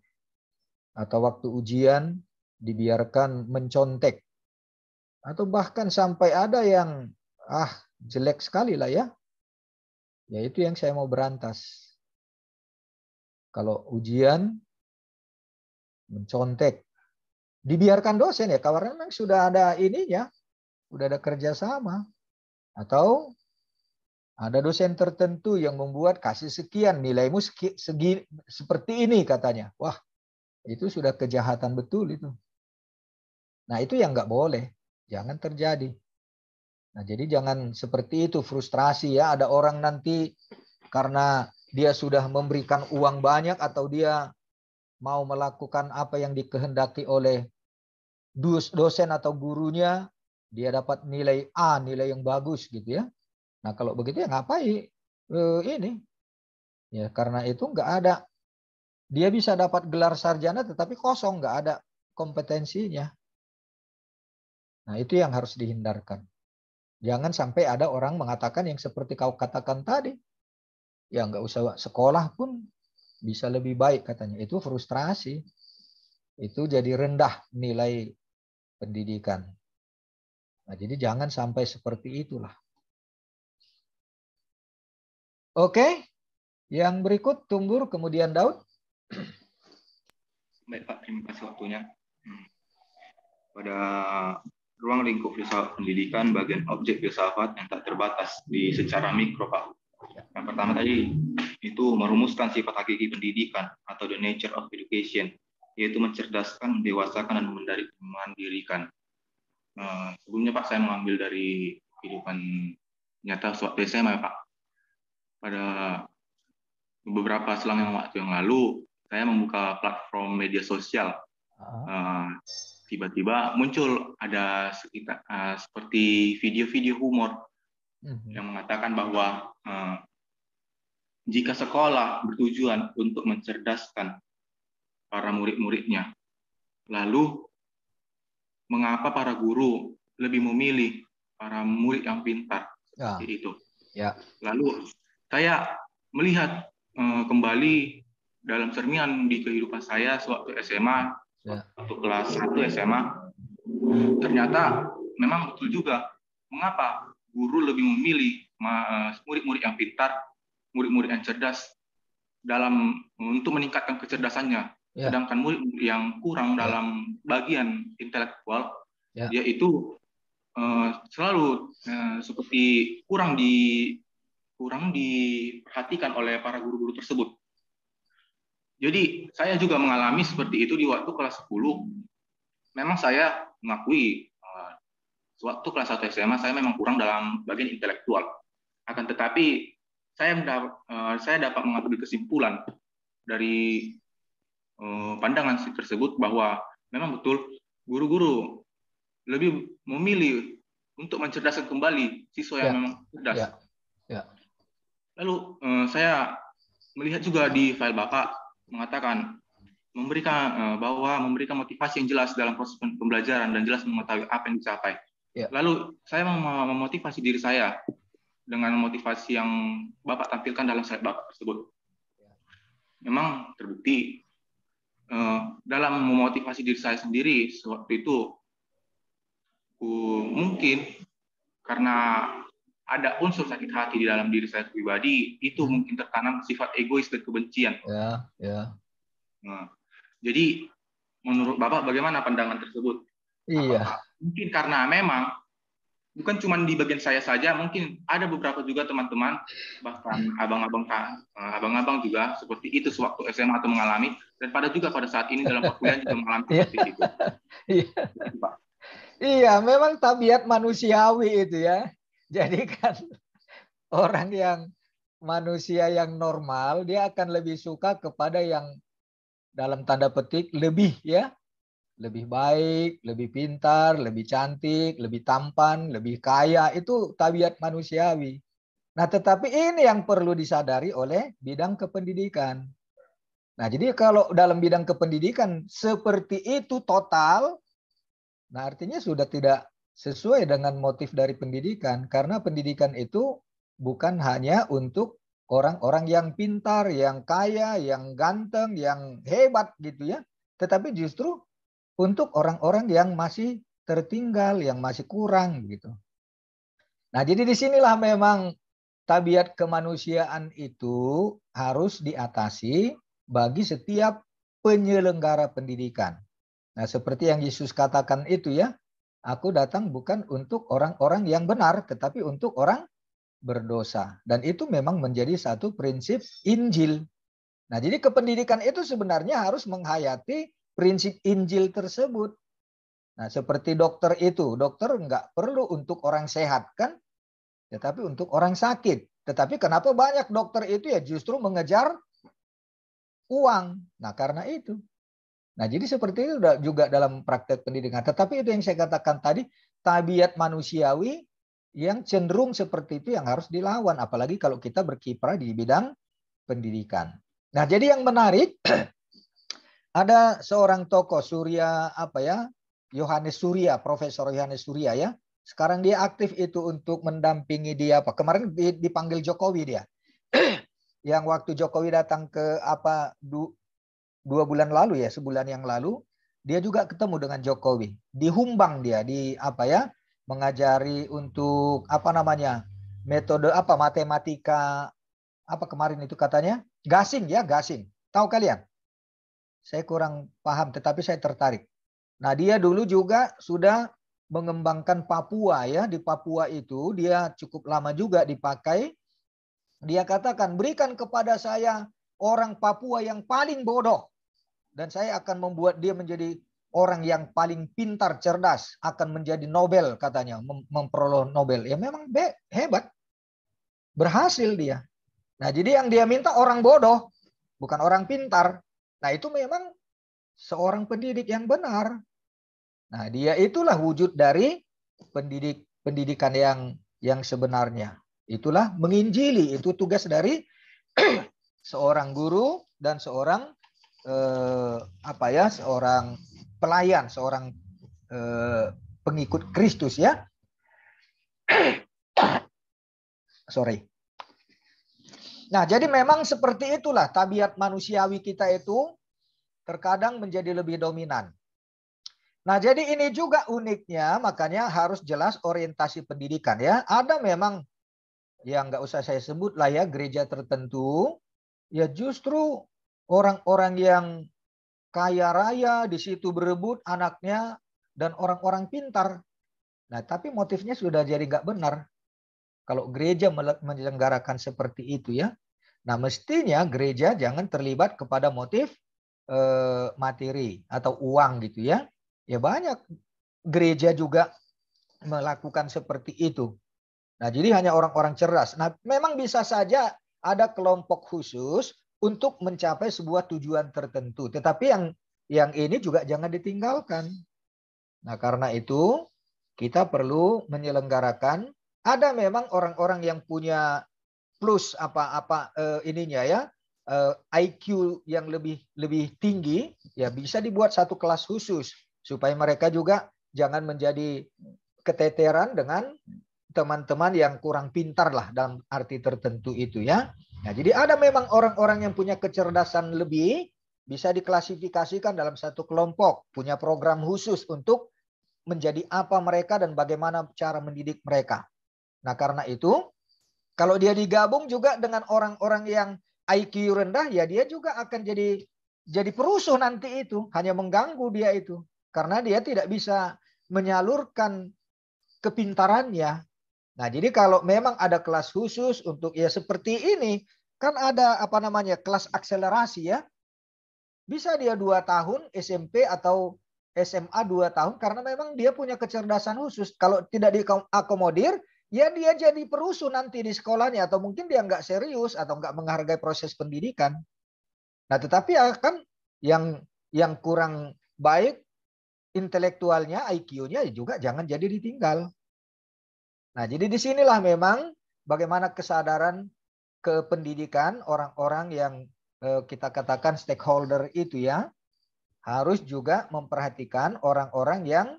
Atau waktu ujian dibiarkan mencontek. Atau bahkan sampai ada yang jelek sekali lah ya. Ya itu yang saya mau berantas. Kalau ujian mencontek, dibiarkan dosen ya, karena memang sudah ada ininya, sudah ada kerjasama. Atau ada dosen tertentu yang membuat kasih sekian, nilaimu segi seperti ini katanya. Wah, itu sudah kejahatan betul itu. Nah itu yang nggak boleh, jangan terjadi. Nah jadi jangan seperti itu, frustrasi ya. Ada orang nanti karena dia sudah memberikan uang banyak atau dia mau melakukan apa yang dikehendaki oleh dosen atau gurunya, dia dapat nilai A, nilai yang bagus gitu ya. Nah kalau begitu ya ngapain ini? Ya karena itu nggak ada. Dia bisa dapat gelar sarjana tetapi kosong, nggak ada kompetensinya. Nah itu yang harus dihindarkan. Jangan sampai ada orang mengatakan yang seperti kau katakan tadi. Ya nggak usah sekolah pun bisa lebih baik katanya. Itu frustrasi. Itu jadi rendah nilai pendidikan. Nah, jadi jangan sampai seperti itulah. Oke, yang berikut Tumbur, kemudian Daud. Baik Pak, terima kasih waktunya. Pada ruang lingkup filsafat pendidikan, bagian objek filsafat yang tak terbatas di secara mikro Pak. Yang pertama tadi itu merumuskan sifat hakiki pendidikan atau the nature of education, yaitu mencerdaskan, mendewasakan, dan memandirikan. Sebelumnya Pak, saya mengambil dari kehidupan nyata sewaktu SMA Pak. Pada beberapa selang waktu yang lalu, saya membuka platform media sosial. Tiba-tiba muncul ada sekitar seperti video-video humor yang mengatakan bahwa jika sekolah bertujuan untuk mencerdaskan para murid-muridnya, lalu mengapa para guru lebih memilih para murid yang pintar seperti itu? Ya. Lalu saya melihat kembali dalam cerminan di kehidupan saya sewaktu SMA, waktu kelas 1 SMA, ternyata memang betul juga mengapa guru lebih memilih murid-murid yang pintar, murid-murid yang cerdas untuk meningkatkan kecerdasannya. Sedangkan murid yang kurang dalam bagian intelektual, yaitu selalu seperti kurang diperhatikan oleh para guru-guru tersebut. Jadi saya juga mengalami seperti itu di waktu kelas 10. Memang saya mengakui sewaktu kelas 1 SMA saya memang kurang dalam bagian intelektual. Akan tetapi saya dapat mengambil kesimpulan dari pandangan tersebut bahwa memang betul guru-guru lebih memilih untuk mencerdaskan kembali siswa yang memang cerdas. Lalu saya melihat juga di file Bapak mengatakan memberikan motivasi yang jelas dalam proses pembelajaran dan jelas mengetahui apa yang dicapai. Lalu saya memotivasi diri saya dengan motivasi yang Bapak tampilkan dalam slide Bapak tersebut. Memang terbukti dalam memotivasi diri saya sendiri sewaktu itu mungkin karena ada unsur sakit hati di dalam diri saya pribadi, itu mungkin tertanam sifat egois dan kebencian. Nah, jadi menurut Bapak bagaimana pandangan tersebut? Mungkin karena memang bukan cuma di bagian saya saja, mungkin ada beberapa juga teman-teman, bahkan abang-abang juga seperti itu sewaktu SMA atau mengalami, dan pada saat ini dalam perkuliahan juga mengalami seperti itu. Iya, memang tabiat manusiawi itu ya. Jadi kan orang yang manusia yang normal, dia akan lebih suka kepada yang dalam tanda petik lebih ya. Lebih baik, lebih pintar, lebih cantik, lebih tampan, lebih kaya. Itu tabiat manusiawi. Nah, tetapi ini yang perlu disadari oleh bidang kependidikan. Nah, jadi kalau dalam bidang kependidikan seperti itu total, nah artinya sudah tidak sesuai dengan motif dari pendidikan. Karena pendidikan itu bukan hanya untuk orang-orang yang pintar, yang kaya, yang ganteng, yang hebat gitu ya. Tetapi justru untuk orang-orang yang masih tertinggal, yang masih kurang gitu. Nah, jadi disinilah memang tabiat kemanusiaan itu harus diatasi bagi setiap penyelenggara pendidikan. Nah, seperti yang Yesus katakan itu ya, aku datang bukan untuk orang-orang yang benar, tetapi untuk orang berdosa. Dan itu memang menjadi satu prinsip Injil. Nah, jadi kependidikan itu sebenarnya harus menghayati prinsip Injil tersebut. Nah, seperti dokter itu, dokter nggak perlu untuk orang sehat kan, tetapi untuk orang sakit. Tetapi kenapa banyak dokter itu ya justru mengejar uang. Nah, karena itu. Nah, jadi seperti itu juga dalam praktek pendidikan. Tetapi itu yang saya katakan tadi, tabiat manusiawi yang cenderung seperti itu yang harus dilawan. Apalagi kalau kita berkiprah di bidang pendidikan. Nah, jadi yang menarik, ada seorang tokoh Surya Yohanes Surya, Profesor Yohanes Surya ya. Sekarang dia aktif itu untuk mendampingi dia kemarin dipanggil Jokowi dia. Yang waktu Jokowi datang ke 2 bulan lalu ya, sebulan yang lalu, dia juga ketemu dengan Jokowi. Di Humbang dia mengajari untuk metode matematika kemarin itu katanya gasing. Tahu kalian? Saya kurang paham, tetapi saya tertarik. Nah, dia dulu juga sudah mengembangkan Papua ya. Di Papua itu dia cukup lama juga dipakai. Dia katakan, berikan kepada saya orang Papua yang paling bodoh. Dan saya akan membuat dia menjadi orang yang paling pintar, cerdas. Akan menjadi Nobel katanya, memperoleh Nobel. Ya memang hebat. Berhasil dia. Nah, jadi yang dia minta orang bodoh, bukan orang pintar. Nah, itu memang seorang pendidik yang benar. Nah, dia itulah wujud dari pendidikan yang sebenarnya. Itulah menginjili, itu tugas dari seorang guru dan seorang seorang pelayan, seorang pengikut Kristus ya. Sorry. Nah, jadi memang seperti itulah tabiat manusiawi kita itu terkadang menjadi lebih dominan. Nah, jadi ini juga uniknya, makanya harus jelas orientasi pendidikan ya. Ada memang yang nggak usah saya sebut lah ya, gereja tertentu, ya justru orang-orang yang kaya raya di situ berebut anaknya dan orang-orang pintar. Nah, tapi motifnya sudah jadi nggak benar. Kalau gereja menyelenggarakan seperti itu ya, nah mestinya gereja jangan terlibat kepada motif materi atau uang gitu ya. Ya banyak gereja juga melakukan seperti itu. Nah, jadi hanya orang-orang cerdas. Nah, memang bisa saja ada kelompok khusus untuk mencapai sebuah tujuan tertentu. Tetapi yang ini juga jangan ditinggalkan. Nah, karena itu kita perlu menyelenggarakan, ada memang orang-orang yang punya plus apa-apa ininya ya, IQ yang lebih tinggi, ya bisa dibuat satu kelas khusus supaya mereka juga jangan menjadi keteteran dengan teman-teman yang kurang pintar lah dalam arti tertentu itu ya. Nah, jadi ada memang orang-orang yang punya kecerdasan lebih, bisa diklasifikasikan dalam satu kelompok, punya program khusus untuk menjadi apa mereka dan bagaimana cara mendidik mereka. Nah, karena itu kalau dia digabung juga dengan orang-orang yang IQ rendah, ya dia juga akan jadi perusuh nanti itu, hanya mengganggu dia itu. Karena dia tidak bisa menyalurkan kepintarannya. Nah, jadi kalau memang ada kelas khusus untuk ya seperti ini, kan ada apa namanya kelas akselerasi ya. Bisa dia 2 tahun SMP atau SMA 2 tahun karena memang dia punya kecerdasan khusus. Kalau tidak diakomodir, ya dia jadi perusuh nanti di sekolahnya atau mungkin dia nggak serius atau nggak menghargai proses pendidikan. Nah, tetapi akan yang kurang baik intelektualnya, IQ-nya juga jangan jadi ditinggal. Nah, jadi disinilah memang bagaimana kesadaran kependidikan orang-orang yang kita katakan stakeholder itu ya, harus juga memperhatikan orang-orang yang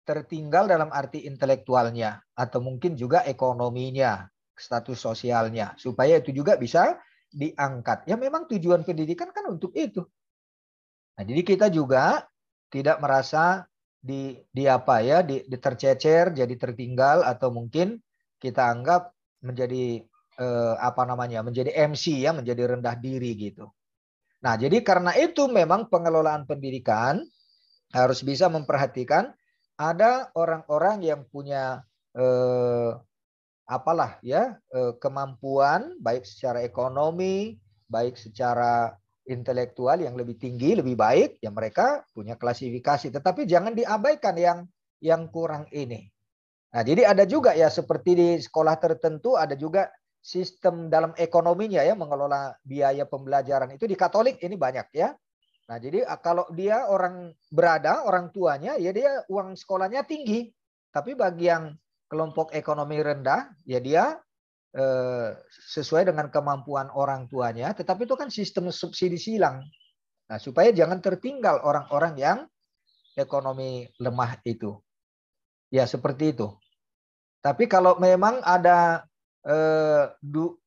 tertinggal dalam arti intelektualnya atau mungkin juga ekonominya, status sosialnya, supaya itu juga bisa diangkat. Ya memang tujuan pendidikan kan untuk itu. Nah, jadi kita juga tidak merasa tercecer, jadi tertinggal atau mungkin kita anggap menjadi menjadi MC ya, menjadi rendah diri gitu. Nah, jadi karena itu memang pengelolaan pendidikan harus bisa memperhatikan ada orang-orang yang punya kemampuan baik secara ekonomi, baik secara intelektual yang lebih tinggi, lebih baik, ya mereka punya klasifikasi. Tetapi jangan diabaikan yang kurang ini. Nah, jadi ada juga ya seperti di sekolah tertentu ada juga sistem dalam ekonominya ya mengelola biaya pembelajaran itu di Katolik ini banyak ya. Nah, jadi kalau dia orang tuanya ya dia uang sekolahnya tinggi. Tapi bagi yang kelompok ekonomi rendah ya dia sesuai dengan kemampuan orang tuanya, tetapi itu kan sistem subsidi silang. Nah, supaya jangan tertinggal orang-orang yang ekonomi lemah itu. Ya, seperti itu. Tapi kalau memang ada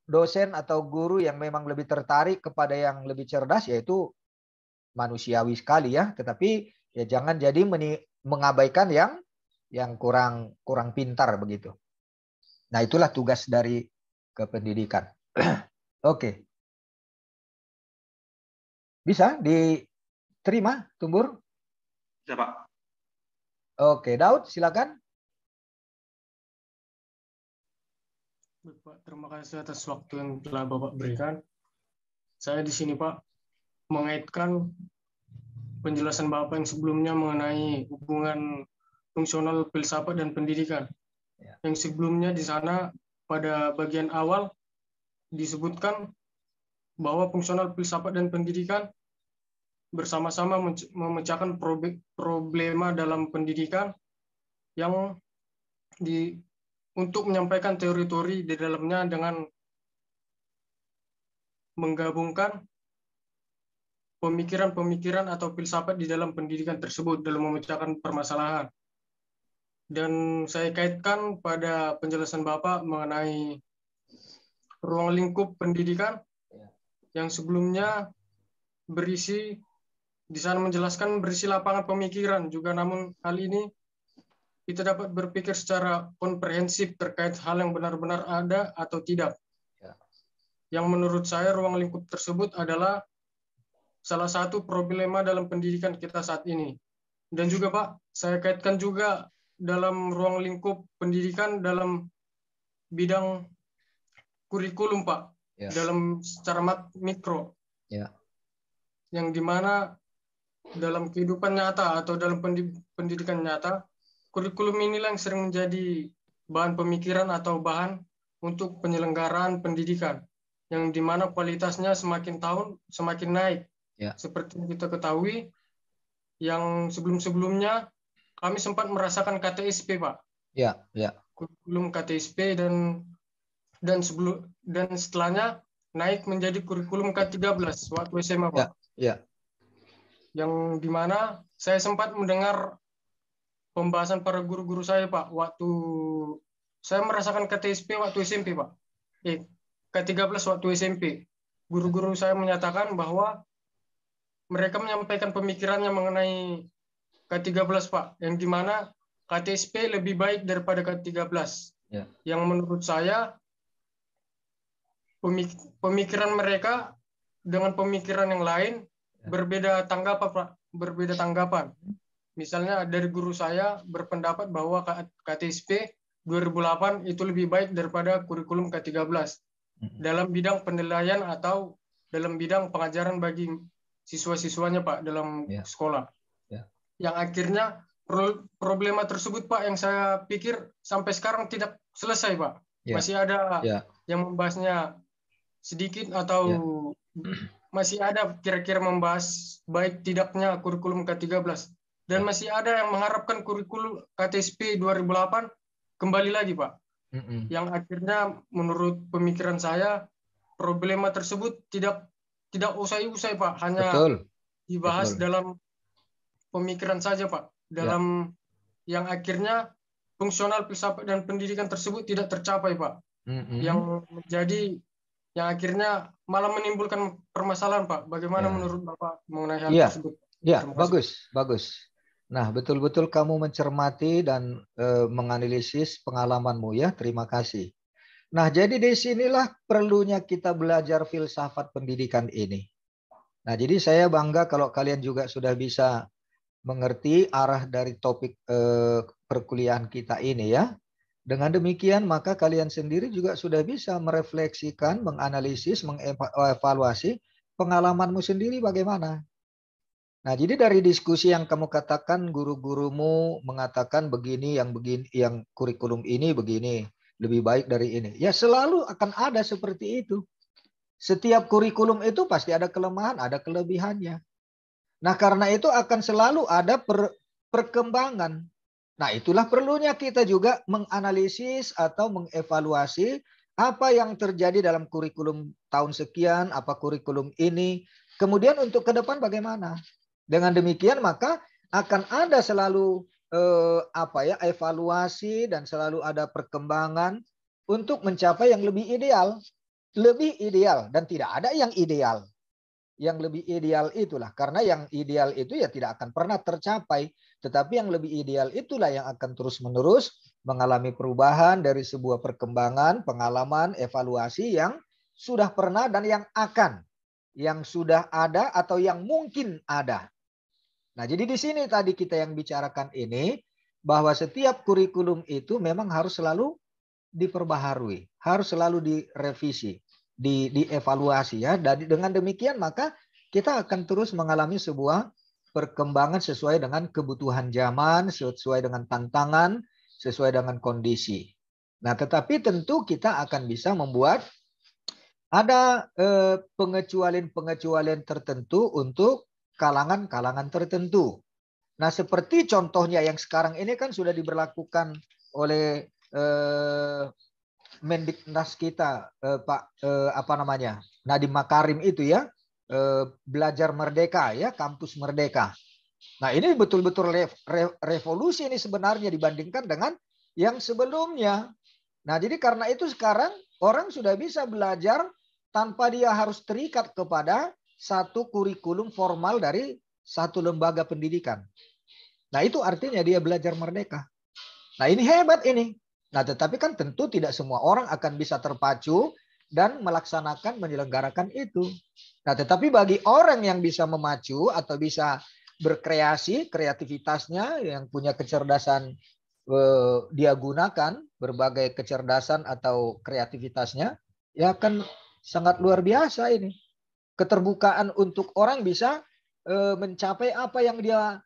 dosen atau guru yang memang lebih tertarik kepada yang lebih cerdas, yaitu manusiawi sekali ya. Tetapi ya jangan jadi mengabaikan yang kurang pintar begitu. Nah, itulah tugas dari kependidikan. Oke. Bisa diterima, Tumbur? Bisa, Pak. Oke, Daud, silakan. Pak, terima kasih atas waktu yang telah Bapak berikan. Saya di sini, Pak, mengaitkan penjelasan Bapak yang sebelumnya mengenai hubungan fungsional filsafat dan pendidikan. Ya. Yang sebelumnya di sana pada bagian awal disebutkan bahwa fungsional filsafat dan pendidikan bersama-sama memecahkan problema dalam pendidikan yang untuk menyampaikan teori-teori di dalamnya dengan menggabungkan pemikiran-pemikiran atau filsafat di dalam pendidikan tersebut dalam memecahkan permasalahan. Dan saya kaitkan pada penjelasan Bapak mengenai ruang lingkup pendidikan yang sebelumnya berisi, di sana menjelaskan berisi lapangan pemikiran juga, namun hal ini kita dapat berpikir secara komprehensif terkait hal yang benar-benar ada atau tidak. Yang menurut saya ruang lingkup tersebut adalah salah satu problema dalam pendidikan kita saat ini. Dan juga Pak, saya kaitkan juga dalam ruang lingkup pendidikan dalam bidang kurikulum Pak, dalam secara mikro. Yang dimana dalam kehidupan nyata atau dalam pendidikan nyata, kurikulum inilah yang sering menjadi bahan pemikiran atau bahan untuk penyelenggaraan pendidikan, yang dimana kualitasnya semakin tahun semakin naik. Ya. Seperti yang kita ketahui, yang sebelum-sebelumnya kami sempat merasakan KTSP, Pak. Ya, ya. Kurikulum KTSP dan setelahnya naik menjadi kurikulum K13 waktu SMA, Pak. Ya, ya. Yang dimana saya sempat mendengar pembahasan para guru-guru saya, Pak, waktu saya merasakan KTSP waktu SMP, Pak. K13 waktu SMP. Guru-guru saya menyatakan bahwa mereka menyampaikan pemikirannya mengenai K13, Pak, yang dimana KTSP lebih baik daripada K13. Ya. Yang menurut saya pemikiran mereka dengan pemikiran yang lain berbeda tanggapan, Pak. Berbeda tanggapan. Misalnya dari guru saya berpendapat bahwa KTSP 2008 itu lebih baik daripada kurikulum K13 dalam bidang penilaian atau dalam bidang pengajaran bagi siswa-siswanya, Pak, dalam sekolah. Ya. Yang akhirnya problema tersebut, Pak, yang saya pikir sampai sekarang tidak selesai, Pak. Ya. Masih ada yang membahasnya sedikit atau masih ada kira-kira membahas baik tidaknya kurikulum K13. Dan masih ada yang mengharapkan kurikulum KTSP 2008 kembali lagi, Pak. Yang akhirnya menurut pemikiran saya problema tersebut tidak usai-usai, Pak. Hanya dibahas dalam pemikiran saja, Pak. Dalam yang akhirnya fungsional filsafat dan pendidikan tersebut tidak tercapai, Pak. Yang menjadi yang akhirnya malah menimbulkan permasalahan, Pak. Bagaimana menurut Bapak mengenai hal tersebut? Ya, bagus. Nah, betul-betul kamu mencermati dan menganalisis pengalamanmu ya. Terima kasih. Nah, jadi di sinilah perlunya kita belajar filsafat pendidikan ini. Nah, jadi saya bangga kalau kalian juga sudah bisa mengerti arah dari topik perkuliahan kita ini ya. Dengan demikian maka kalian sendiri juga sudah bisa merefleksikan, menganalisis, mengevaluasi pengalamanmu sendiri bagaimana. Nah, jadi dari diskusi yang kamu katakan guru-gurumu mengatakan begini, yang kurikulum ini begini, lebih baik dari ini. Ya selalu akan ada seperti itu. Setiap kurikulum itu pasti ada kelemahan, ada kelebihannya. Nah, karena itu akan selalu ada perkembangan. Nah, itulah perlunya kita juga menganalisis atau mengevaluasi apa yang terjadi dalam kurikulum tahun sekian, apa kurikulum ini. Kemudian untuk ke depan bagaimana? Dengan demikian maka akan ada selalu evaluasi dan selalu ada perkembangan untuk mencapai yang lebih ideal. Lebih ideal dan tidak ada yang ideal. Yang lebih ideal itulah, karena yang ideal itu ya tidak akan pernah tercapai, tetapi yang lebih ideal itulah yang akan terus-menerus mengalami perubahan dari sebuah perkembangan, pengalaman, evaluasi yang sudah pernah dan yang akan, yang sudah ada atau yang mungkin ada. Nah, jadi di sini tadi kita yang bicarakan ini bahwa setiap kurikulum itu memang harus selalu diperbaharui, harus selalu direvisi, dievaluasi ya. Dan dengan demikian maka kita akan terus mengalami sebuah perkembangan sesuai dengan kebutuhan zaman, sesuai dengan tantangan, sesuai dengan kondisi. Nah, tetapi tentu kita akan bisa membuat ada pengecualian-pengecualian tertentu untuk kalangan-kalangan tertentu. Nah, seperti contohnya yang sekarang ini kan sudah diberlakukan oleh Mendiknas kita, Pak Nadiem Makarim itu ya, belajar merdeka ya, kampus merdeka. Nah, ini betul-betul revolusi ini sebenarnya dibandingkan dengan yang sebelumnya. Nah, jadi karena itu sekarang orang sudah bisa belajar tanpa dia harus terikat kepada satu kurikulum formal dari satu lembaga pendidikan. Nah, itu artinya dia belajar merdeka. Nah, ini hebat ini. Nah, tetapi kan tentu tidak semua orang akan bisa terpacu dan melaksanakan, menyelenggarakan itu. Nah, tetapi bagi orang yang bisa memacu atau bisa berkreasi, kreativitasnya, yang punya kecerdasan, dia gunakan berbagai kecerdasan atau kreativitasnya, ya akan sangat luar biasa ini. Keterbukaan untuk orang bisa mencapai apa yang dia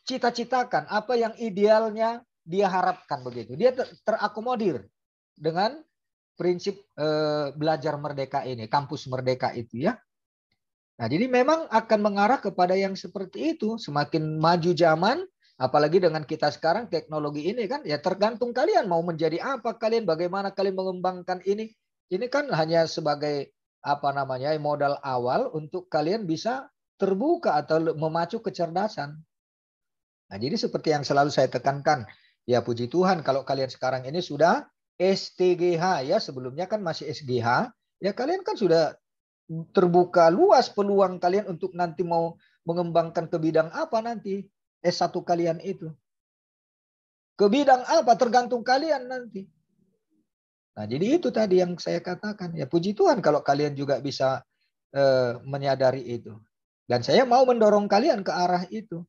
cita-citakan, apa yang idealnya dia harapkan begitu. Dia terakomodir dengan prinsip belajar merdeka ini, kampus merdeka itu ya. Nah, jadi memang akan mengarah kepada yang seperti itu. Semakin maju zaman, apalagi dengan kita sekarang teknologi ini kan, ya tergantung kalian mau menjadi apa kalian, bagaimana kalian mengembangkan ini. Ini kan hanya sebagai apa namanya modal awal untuk kalian bisa terbuka atau memacu kecerdasan. Nah, jadi seperti yang selalu saya tekankan, ya puji Tuhan kalau kalian sekarang ini sudah STGH ya, sebelumnya kan masih SGH, ya kalian kan sudah terbuka luas peluang kalian untuk nanti mau mengembangkan ke bidang apa nanti S1 kalian itu. Ke bidang apa tergantung kalian nanti. Nah, jadi itu tadi yang saya katakan. Ya puji Tuhan kalau kalian juga bisa menyadari itu. Dan saya mau mendorong kalian ke arah itu.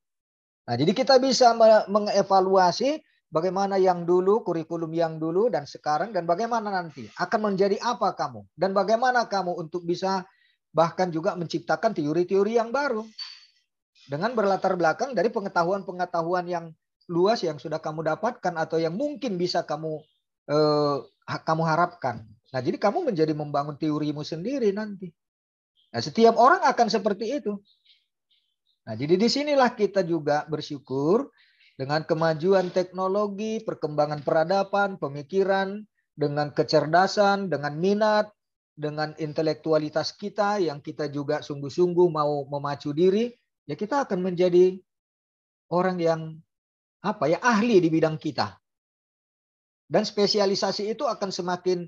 Nah, jadi kita bisa mengevaluasi bagaimana yang dulu, kurikulum yang dulu dan sekarang, dan bagaimana nanti akan menjadi apa kamu. Dan bagaimana kamu untuk bisa bahkan juga menciptakan teori-teori yang baru. Dengan berlatar belakang dari pengetahuan-pengetahuan yang luas yang sudah kamu dapatkan atau yang mungkin bisa kamu harapkan. Nah, jadi kamu menjadi membangun teorimu sendiri nanti. Nah, setiap orang akan seperti itu. Nah, jadi disinilah kita juga bersyukur dengan kemajuan teknologi, perkembangan peradaban, pemikiran, dengan kecerdasan, dengan minat, dengan intelektualitas kita yang kita juga sungguh-sungguh mau memacu diri, ya kita akan menjadi orang yang ahli di bidang kita. Dan spesialisasi itu akan semakin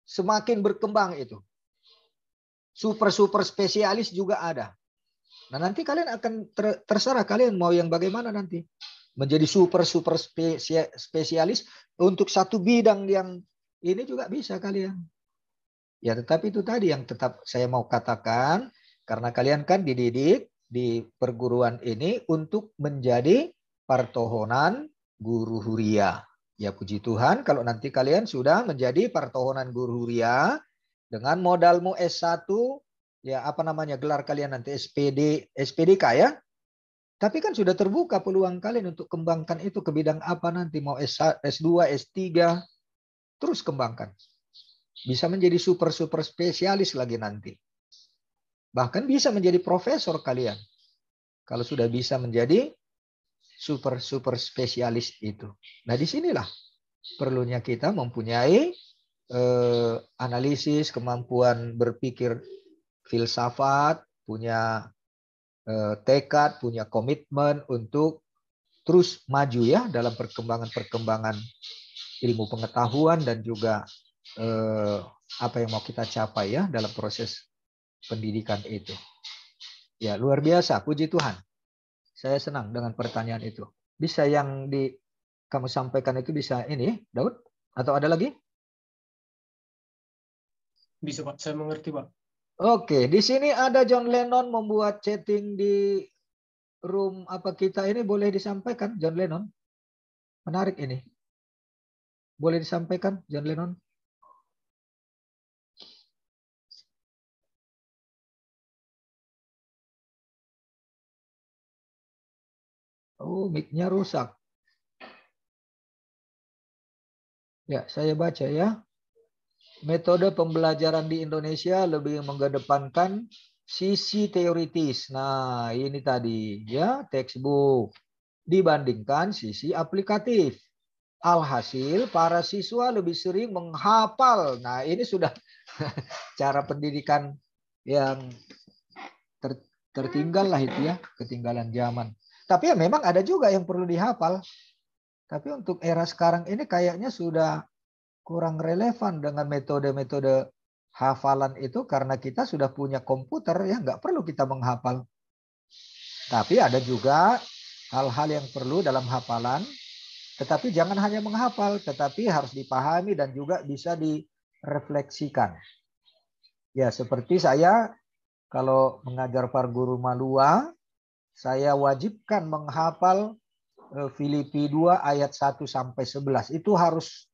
semakin berkembang itu. Super spesialis juga ada. Nah, nanti kalian akan terserah kalian mau yang bagaimana nanti. Menjadi super spesialis untuk satu bidang yang ini juga bisa kalian. Ya, tetapi itu tadi yang tetap saya mau katakan, karena kalian kan dididik di perguruan ini untuk menjadi partohonan guru huria. Ya puji Tuhan kalau nanti kalian sudah menjadi partohonan guru huria, dengan modalmu S1, ya gelar kalian nanti SPDK ya. Tapi kan sudah terbuka peluang kalian untuk kembangkan itu ke bidang apa nanti. Mau S2, S3, terus kembangkan. Bisa menjadi super spesialis lagi nanti. Bahkan bisa menjadi profesor kalian. Kalau sudah bisa menjadi super spesialis itu. Nah, disinilah perlunya kita mempunyai analisis, kemampuan berpikir filsafat, punya tekad, punya komitmen untuk terus maju ya dalam perkembangan ilmu pengetahuan dan juga apa yang mau kita capai ya dalam proses pendidikan itu. Ya, luar biasa, puji Tuhan. Saya senang dengan pertanyaan itu. Bisa yang kamu sampaikan itu bisa ini, Daud? Atau ada lagi? Bisa Pak, saya mengerti Pak. Oke, di sini ada John Lennon membuat chatting di room apa kita ini, boleh disampaikan John Lennon? Menarik ini. Boleh disampaikan John Lennon? Oh, mic-nya rusak. Ya, saya baca ya. Metode pembelajaran di Indonesia lebih mengedepankan sisi teoritis. Nah, ini tadi ya, textbook dibandingkan sisi aplikatif. Alhasil para siswa lebih sering menghafal. Nah, ini sudah cara pendidikan yang tertinggal lah itu ya, ketinggalan zaman. Tapi ya memang ada juga yang perlu dihafal. Tapi untuk era sekarang ini kayaknya sudah kurang relevan dengan metode-metode hafalan itu karena kita sudah punya komputer ya, nggak perlu kita menghafal. Tapi ada juga hal-hal yang perlu dalam hafalan, tetapi jangan hanya menghafal, tetapi harus dipahami dan juga bisa direfleksikan. Ya, seperti saya kalau mengajar para guru Malua, saya wajibkan menghafal Filipi 2 ayat 1 sampai 11. Itu harus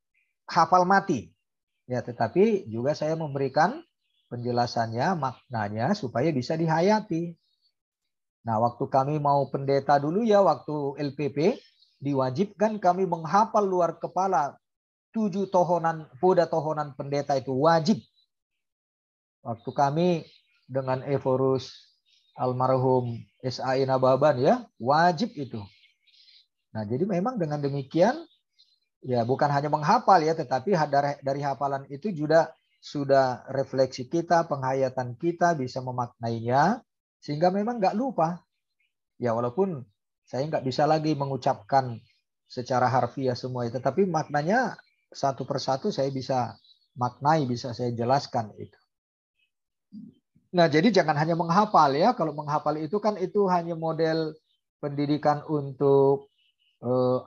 hafal mati. Ya, tetapi juga saya memberikan penjelasannya, maknanya supaya bisa dihayati. Nah, waktu kami mau pendeta dulu ya, waktu LPP, diwajibkan kami menghafal luar kepala 7 tohonan, poda tohonan pendeta itu wajib. Waktu kami dengan Evorus almarhum S.A.I. Nababan ya, wajib itu. Nah, jadi memang dengan demikian, ya bukan hanya menghafal ya, tetapi dari hafalan itu juga sudah refleksi kita, penghayatan kita bisa memaknainya, sehingga memang nggak lupa. Ya walaupun saya nggak bisa lagi mengucapkan secara harfiah semua itu, tapi maknanya satu persatu saya bisa maknai, bisa saya jelaskan itu. Nah jadi jangan hanya menghafal ya, kalau menghafal itu kan itu hanya model pendidikan untuk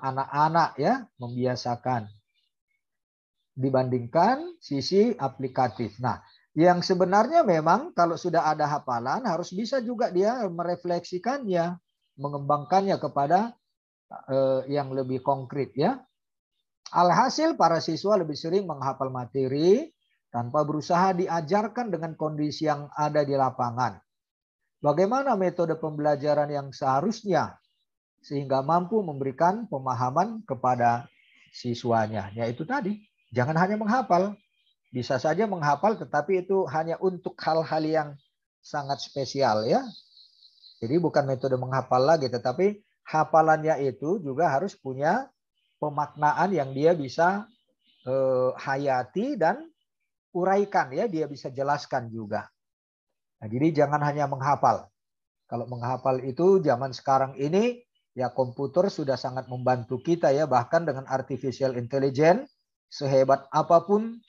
anak-anak ya, membiasakan. Dibandingkan sisi aplikatif. Nah, yang sebenarnya memang kalau sudah ada hafalan harus bisa juga dia merefleksikannya, mengembangkannya kepada yang lebih konkret ya. Alhasil para siswa lebih sering menghafal materi tanpa berusaha diajarkan dengan kondisi yang ada di lapangan. Bagaimana metode pembelajaran yang seharusnya sehingga mampu memberikan pemahaman kepada siswanya. Ya itu tadi. Jangan hanya menghafal. Bisa saja menghafal tetapi itu hanya untuk hal-hal yang sangat spesial ya. Jadi bukan metode menghafal lagi tetapi hafalannya itu juga harus punya pemaknaan yang dia bisa hayati dan uraikan ya, dia bisa jelaskan juga. Nah, jadi jangan hanya menghafal. Kalau menghafal itu zaman sekarang ini ya komputer sudah sangat membantu kita ya, bahkan dengan artificial intelligence sehebat apapun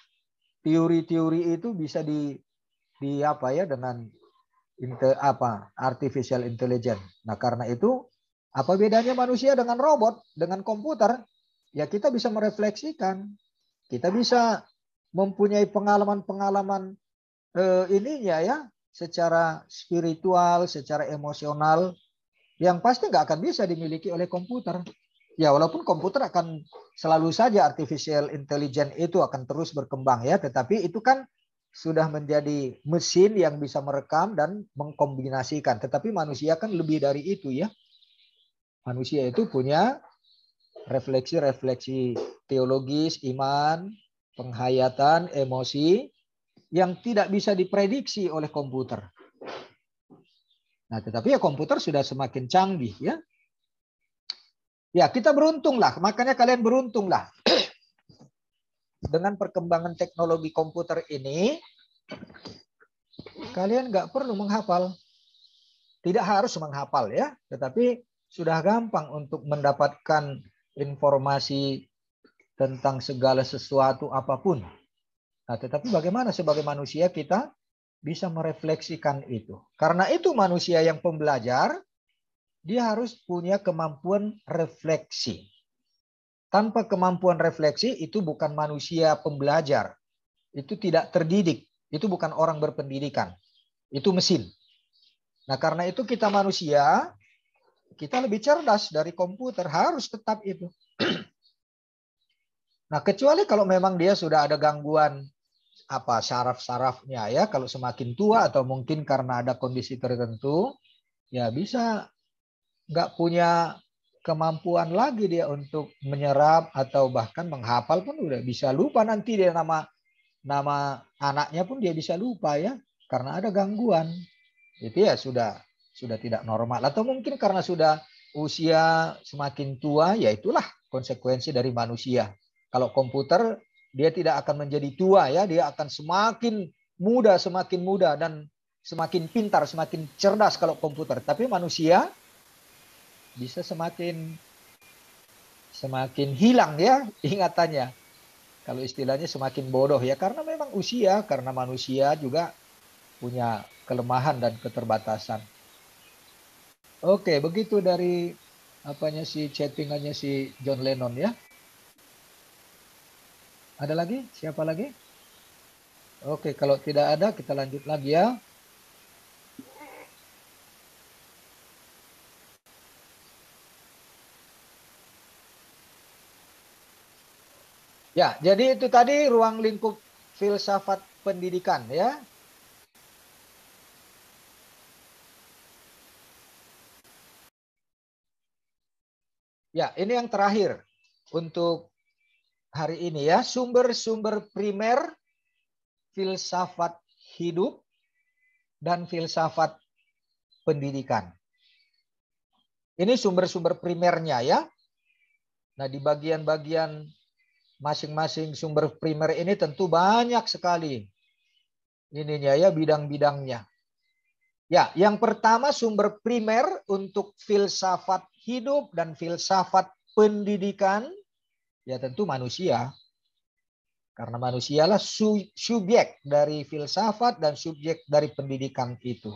teori-teori itu bisa di apa ya dengan artificial intelligence. Nah, karena itu apa bedanya manusia dengan robot, dengan komputer? Ya kita bisa merefleksikan. Kita bisa mempunyai pengalaman-pengalaman ininya ya, secara spiritual, secara emosional yang pasti nggak akan bisa dimiliki oleh komputer. Ya walaupun komputer akan selalu saja artificial intelligence itu akan terus berkembang ya, tetapi itu kan sudah menjadi mesin yang bisa merekam dan mengkombinasikan. Tetapi manusia kan lebih dari itu ya. Manusia itu punya refleksi-refleksi teologis, iman, penghayatan, emosi yang tidak bisa diprediksi oleh komputer. Nah, tetapi ya komputer sudah semakin canggih ya. Ya, kita beruntunglah. Makanya kalian beruntunglah. Dengan perkembangan teknologi komputer ini, kalian nggak perlu menghafal. Tidak harus menghafal ya, tetapi sudah gampang untuk mendapatkan informasi tentang segala sesuatu apapun. Nah, tetapi bagaimana sebagai manusia kita bisa merefleksikan itu? Karena itu manusia yang pembelajar, dia harus punya kemampuan refleksi. Tanpa kemampuan refleksi itu bukan manusia pembelajar. Itu tidak terdidik. Itu bukan orang berpendidikan. Itu mesin. Nah karena itu kita manusia, kita lebih cerdas dari komputer. Harus tetap itu. Nah kecuali kalau memang dia sudah ada gangguan saraf-sarafnya ya. Kalau semakin tua atau mungkin karena ada kondisi tertentu, ya bisa nggak punya kemampuan lagi dia untuk menyerap atau bahkan menghafal pun udah bisa lupa nanti dia nama anaknya pun dia bisa lupa ya karena ada gangguan. Itu ya sudah tidak normal atau mungkin karena sudah usia semakin tua ya itulah konsekuensi dari manusia. Kalau komputer dia tidak akan menjadi tua ya, dia akan semakin muda dan semakin pintar, semakin cerdas kalau komputer. Tapi manusia bisa semakin hilang ya ingatannya. Kalau istilahnya semakin bodoh ya karena memang usia, karena manusia juga punya kelemahan dan keterbatasan. Oke, begitu dari chattingannya si John Lennon ya. Ada lagi? Siapa lagi? Oke, kalau tidak ada kita lanjut lagi ya. Ya, jadi itu tadi ruang lingkup filsafat pendidikan, ya. Ya, ini yang terakhir untuk hari ini ya, sumber-sumber primer filsafat hidup dan filsafat pendidikan. Ini sumber-sumber primernya ya. Nah, di bagian-bagian masing-masing sumber primer ini tentu banyak sekali ininya ya, bidang-bidangnya. Ya, yang pertama sumber primer untuk filsafat hidup dan filsafat pendidikan, ya tentu manusia. Karena manusialah subjek dari filsafat dan subjek dari pendidikan itu.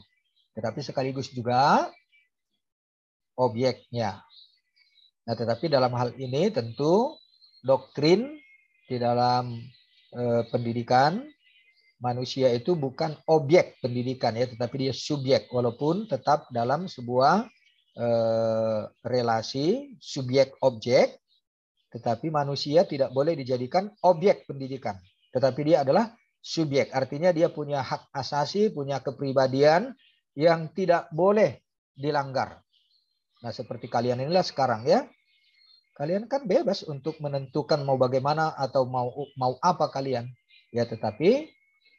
Tetapi sekaligus juga objeknya. Nah, tetapi dalam hal ini tentu doktrin di dalam pendidikan, manusia itu bukan objek pendidikan ya, tetapi dia subjek, walaupun tetap dalam sebuah relasi subjek objek, tetapi manusia tidak boleh dijadikan objek pendidikan, tetapi dia adalah subjek, artinya dia punya hak asasi, punya kepribadian yang tidak boleh dilanggar. Nah, seperti kalian inilah sekarang ya, kalian kan bebas untuk menentukan mau bagaimana atau mau apa kalian ya, tetapi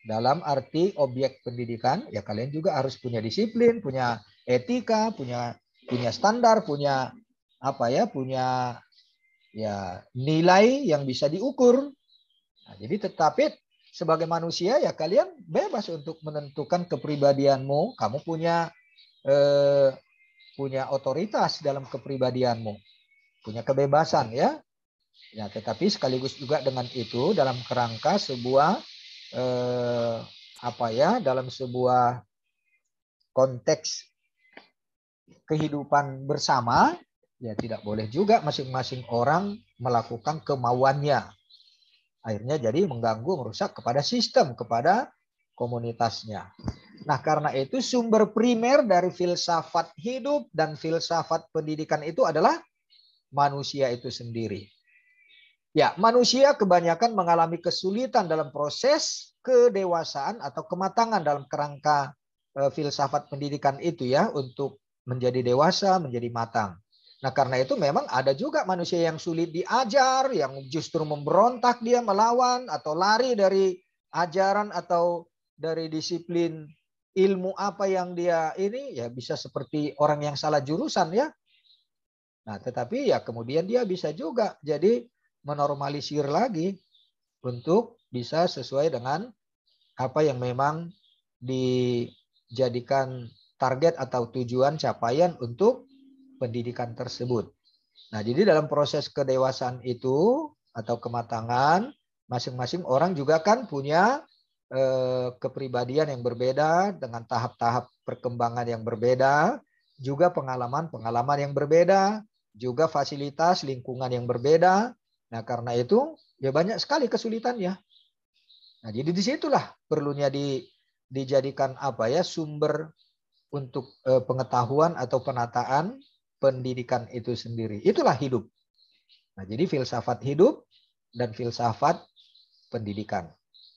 dalam arti objek pendidikan, ya kalian juga harus punya disiplin, punya etika, punya standar, punya apa ya, punya ya nilai yang bisa diukur. Nah, jadi tetapi sebagai manusia ya kalian bebas untuk menentukan kepribadianmu. Kamu punya otoritas dalam kepribadianmu, punya kebebasan ya. Ya, tetapi sekaligus juga dengan itu dalam kerangka sebuah dalam sebuah konteks kehidupan bersama, ya tidak boleh juga masing-masing orang melakukan kemauannya. Akhirnya jadi mengganggu, merusak kepada sistem, kepada komunitasnya. Nah, karena itu sumber primer dari filsafat hidup dan filsafat pendidikan itu adalah manusia itu sendiri. Ya, manusia kebanyakan mengalami kesulitan dalam proses kedewasaan atau kematangan dalam kerangka filsafat pendidikan itu ya, untuk menjadi dewasa, menjadi matang. Nah, karena itu memang ada juga manusia yang sulit diajar, yang justru memberontak dia melawan atau lari dari ajaran atau dari disiplin ilmu apa yang dia ini, ya bisa seperti orang yang salah jurusan ya. Nah, tetapi ya kemudian dia bisa juga jadi menormalisir lagi untuk bisa sesuai dengan apa yang memang dijadikan target atau tujuan capaian untuk pendidikan tersebut. Nah, jadi dalam proses kedewasaan itu atau kematangan, masing-masing orang juga kan punya kepribadian yang berbeda dengan tahap-tahap perkembangan yang berbeda, juga pengalaman-pengalaman yang berbeda, juga fasilitas lingkungan yang berbeda. Nah, karena itu ya banyak sekali kesulitannya. Nah, jadi disitulah perlunya dijadikan apa ya, sumber untuk pengetahuan atau penataan pendidikan itu sendiri. Itulah hidup. Nah, jadi filsafat hidup dan filsafat pendidikan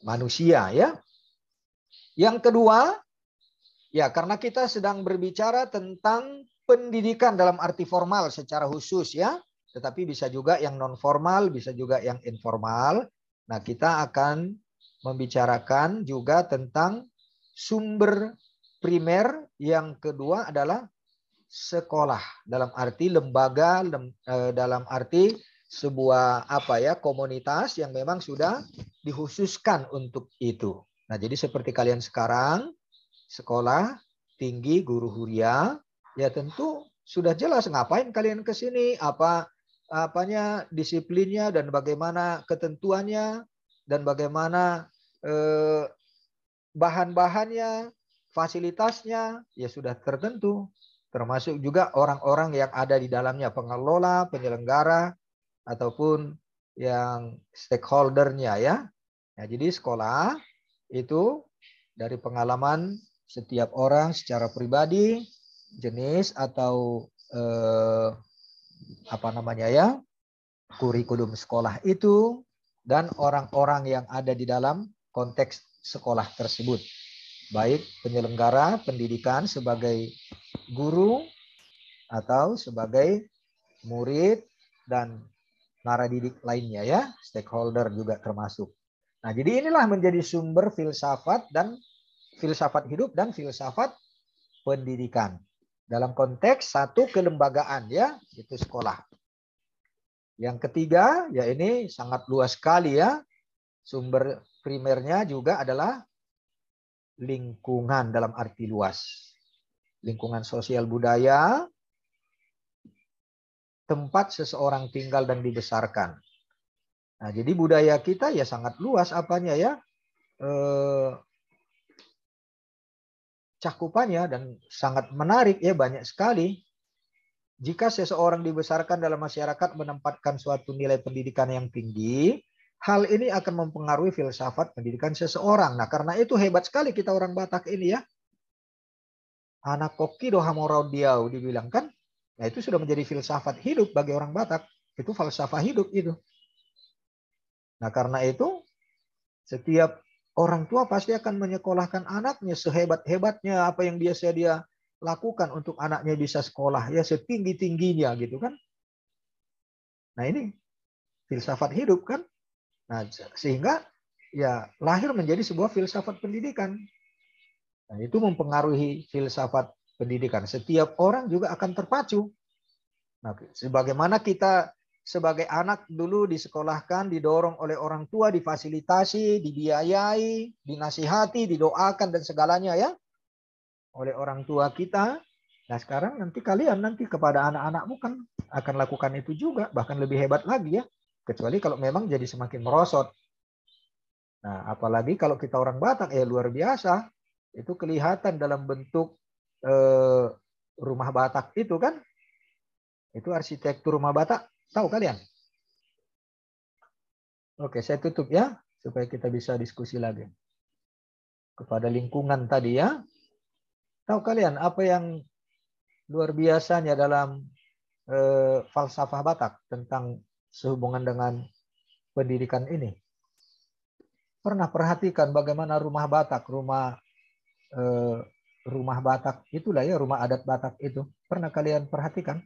manusia ya. Yang kedua, ya karena kita sedang berbicara tentang pendidikan dalam arti formal secara khusus ya. Tetapi bisa juga yang non formal, bisa juga yang informal. Nah, kita akan membicarakan juga tentang sumber primer. Yang kedua adalah sekolah dalam arti lembaga, dalam arti sebuah apa ya, komunitas yang memang sudah dikhususkan untuk itu. Nah, jadi seperti kalian sekarang sekolah tinggi guru huria, ya tentu sudah jelas ngapain kalian ke sini, apanya disiplinnya dan bagaimana ketentuannya dan bagaimana bahan-bahannya, fasilitasnya ya sudah tertentu, termasuk juga orang-orang yang ada di dalamnya, pengelola, penyelenggara ataupun yang stakeholder-nya ya. Nah, jadi sekolah itu dari pengalaman setiap orang secara pribadi, jenis atau kurikulum sekolah itu, dan orang-orang yang ada di dalam konteks sekolah tersebut, baik penyelenggara pendidikan sebagai guru atau sebagai murid dan naradidik lainnya ya, stakeholder juga termasuk. Nah, jadi inilah menjadi sumber filsafat dan filsafat hidup dan filsafat pendidikan. Dalam konteks satu kelembagaan ya, itu sekolah. Yang ketiga, ya ini sangat luas sekali ya. Sumber primernya juga adalah lingkungan dalam arti luas. Lingkungan sosial budaya, tempat seseorang tinggal dan dibesarkan. Nah, jadi budaya kita ya sangat luas apanya ya. Cakupannya dan sangat menarik ya, banyak sekali. Jika seseorang dibesarkan dalam masyarakat menempatkan suatu nilai pendidikan yang tinggi, hal ini akan mempengaruhi filsafat pendidikan seseorang. Nah, karena itu hebat sekali kita orang Batak ini ya. Anak koki do hamorau diau dibilang kan. Nah, itu sudah menjadi filsafat hidup bagi orang Batak. Itu falsafah hidup itu. Nah, karena itu setiap orang tua pasti akan menyekolahkan anaknya sehebat-hebatnya apa yang biasa dia lakukan untuk anaknya bisa sekolah ya setinggi-tingginya gitu kan. Nah, ini filsafat hidup kan. Nah, sehingga ya lahir menjadi sebuah filsafat pendidikan. Nah, itu mempengaruhi filsafat pendidikan. Setiap orang juga akan terpacu. Nah, sebagaimana kita sebagai anak dulu disekolahkan, didorong oleh orang tua, difasilitasi, dibiayai, dinasihati, didoakan dan segalanya ya oleh orang tua kita. Nah, sekarang nanti kalian nanti kepada anak-anakmu kan akan lakukan itu juga, bahkan lebih hebat lagi ya. Kecuali kalau memang jadi semakin merosot. Nah, apalagi kalau kita orang Batak ya luar biasa. Itu kelihatan dalam bentuk rumah Batak itu kan. Itu arsitektur rumah Batak. Tahu kalian? Oke, saya tutup ya supaya kita bisa diskusi lagi. Kepada lingkungan tadi ya. Tahu kalian apa yang luar biasanya dalam falsafah Batak tentang sehubungan dengan pendidikan ini? Pernah perhatikan bagaimana rumah Batak, rumah Batak itulah ya, rumah adat Batak itu. Pernah kalian perhatikan?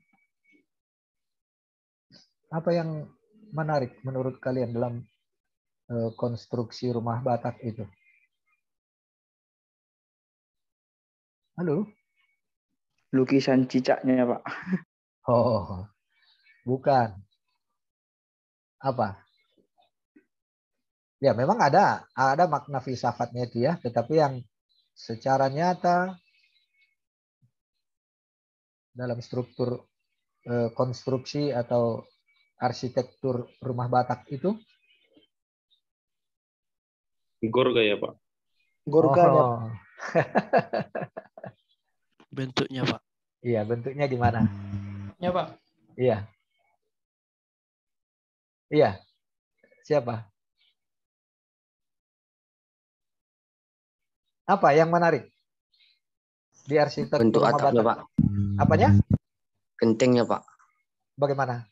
Apa yang menarik menurut kalian dalam konstruksi rumah Batak itu? Halo? Lukisan cicaknya, Pak. Oh, bukan. Apa? Ya, memang ada makna filsafatnya itu ya, tetapi yang secara nyata dalam struktur konstruksi atau arsitektur rumah Batak itu Gorga ya, Pak. Gorganya. Oh. Bentuknya, Pak. Iya, bentuknya gimana? Ya, Pak. Iya. Iya. Siapa? Apa yang menarik di arsitektur bentuk rumah atapnya, Batak? Pak. Apanya? Gentengnya, Pak. Bagaimana?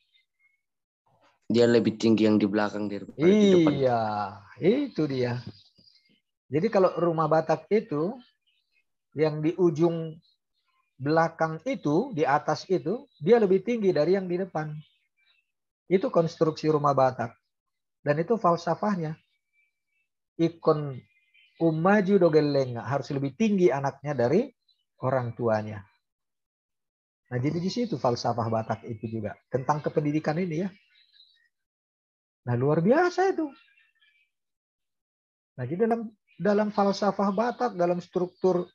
Dia lebih tinggi yang di belakang daripada di depan. Iya, itu dia. Jadi kalau rumah Batak itu yang di ujung belakang itu, di atas itu, dia lebih tinggi dari yang di depan. Itu konstruksi rumah Batak. Dan itu falsafahnya. Ikon umaju dogeleng, harus lebih tinggi anaknya dari orang tuanya. Nah, jadi di situ falsafah Batak itu juga tentang kependidikan ini ya. Nah, luar biasa itu. Nah, jadi dalam falsafah Batak, dalam struktur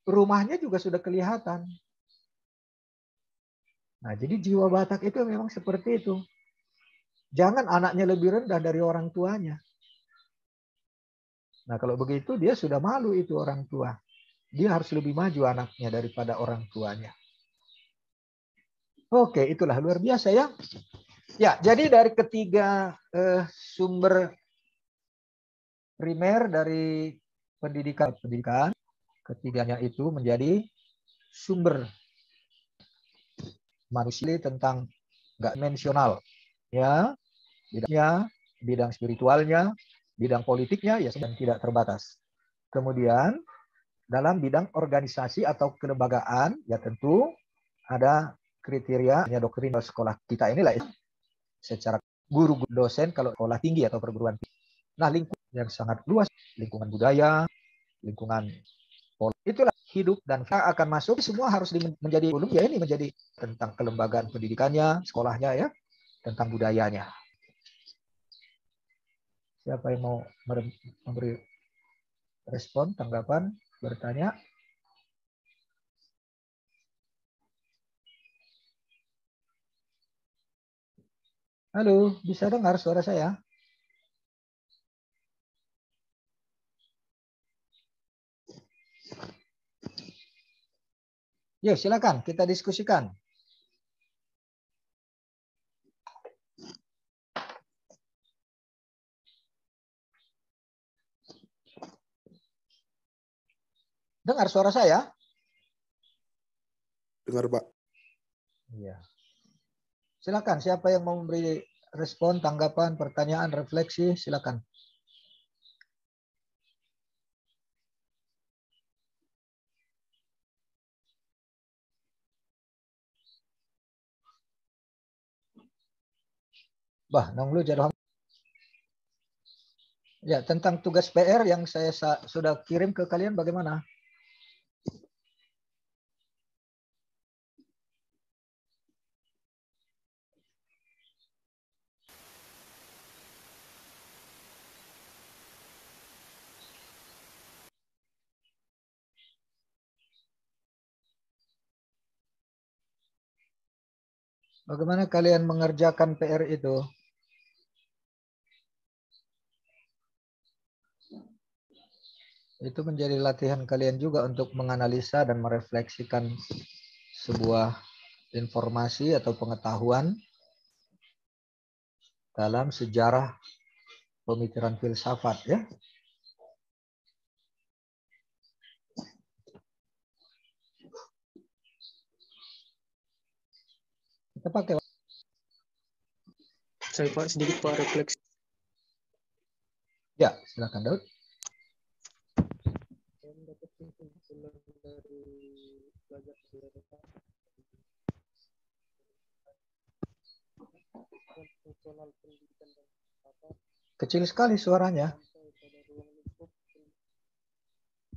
rumahnya juga sudah kelihatan. Nah, jadi jiwa Batak itu memang seperti itu. Jangan anaknya lebih rendah dari orang tuanya. Nah, kalau begitu dia sudah malu itu orang tua. Dia harus lebih maju anaknya daripada orang tuanya. Oke, itulah luar biasa ya. Ya, jadi dari ketiga sumber primer dari pendidikan, ketiganya itu menjadi sumber manusia tentang nggak dimensional, ya, bidangnya, bidang spiritualnya, bidang politiknya, ya sedang tidak terbatas. Kemudian dalam bidang organisasi atau kelembagaan, ya tentu ada kriteria doktrin sekolah kita inilah secara guru dosen kalau sekolah tinggi atau perguruan tinggi. Nah, lingkup yang sangat luas, lingkungan budaya, lingkungan pola, itulah hidup dan akan masuk semua harus menjadi belum ya ini menjadi tentang kelembagaan pendidikannya, sekolahnya ya, tentang budayanya. Siapa yang mau memberi respon, tanggapan, bertanya? Halo, bisa dengar suara saya? Yuk, silakan kita diskusikan. Dengar suara saya? Dengar, Pak. Iya. Silakan, siapa yang mau memberi respon, tanggapan, pertanyaan, refleksi, silakan. Bah, nonglu jadwal. Ya, tentang tugas PR yang saya sudah kirim ke kalian bagaimana? Bagaimana kalian mengerjakan PR itu? Itu menjadi latihan kalian juga untuk menganalisa dan merefleksikan sebuah informasi atau pengetahuan dalam sejarah pemikiran filsafat ya. Kita pakai. Saya Pak sedikit Pak refleksi. Ya, silakan Daud. Kecil sekali suaranya.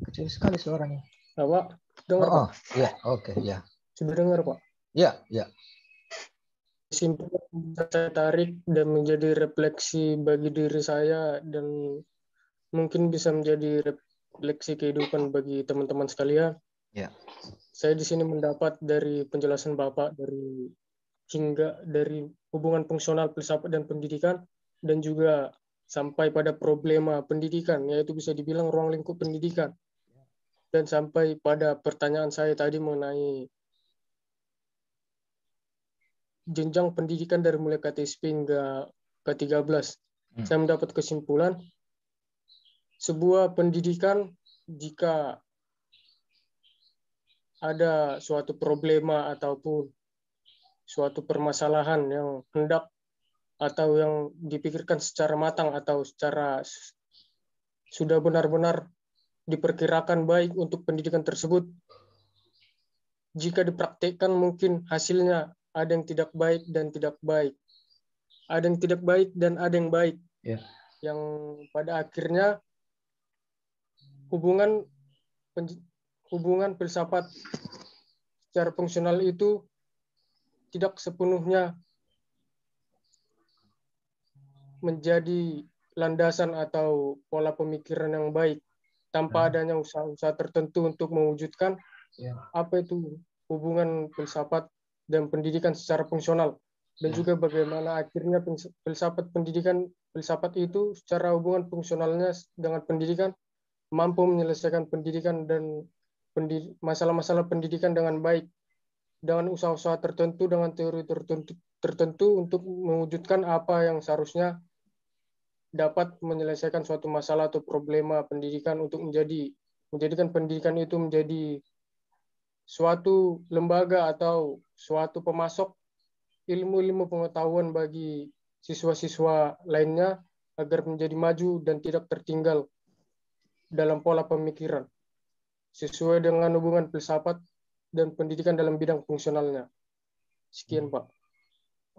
Kecil sekali suaranya. Pak, dengar Pak? Iya, oke, ya. Sudah dengar Pak? Ya, ya. Simpulnya saya tarik dan menjadi refleksi bagi diri saya dan mungkin bisa menjadi refleksi kehidupan bagi teman-teman sekalian. Ya. Saya di sini mendapat dari penjelasan Bapak dari hubungan fungsional filsafat dan pendidikan dan juga sampai pada problema pendidikan, yaitu bisa dibilang ruang lingkup pendidikan. Dan sampai pada pertanyaan saya tadi mengenai jenjang pendidikan dari mulai KTSP hingga ke-13. Saya mendapat kesimpulan, sebuah pendidikan jika ada suatu problema ataupun suatu permasalahan yang hendak atau yang dipikirkan secara matang atau secara sudah benar-benar diperkirakan baik untuk pendidikan tersebut, jika dipraktikkan mungkin hasilnya ada yang tidak baik dan tidak baik. Ada yang tidak baik dan ada yang baik. Yeah. Yang pada akhirnya hubungan filsafat secara fungsional itu tidak sepenuhnya menjadi landasan atau pola pemikiran yang baik tanpa adanya usaha-usaha tertentu untuk mewujudkan apa itu hubungan filsafat dan pendidikan secara fungsional, dan juga bagaimana akhirnya filsafat itu secara hubungan fungsionalnya dengan pendidikan mampu menyelesaikan pendidikan dan masalah-masalah pendidikan dengan baik, dengan usaha-usaha tertentu, dengan teori tertentu untuk mewujudkan apa yang seharusnya dapat menyelesaikan suatu masalah atau problema pendidikan untuk menjadikan pendidikan itu menjadi suatu lembaga atau suatu pemasok ilmu-ilmu pengetahuan bagi siswa-siswa lainnya agar menjadi maju dan tidak tertinggal dalam pola pemikiran sesuai dengan hubungan filsafat dan pendidikan dalam bidang fungsionalnya. Sekian, Pak.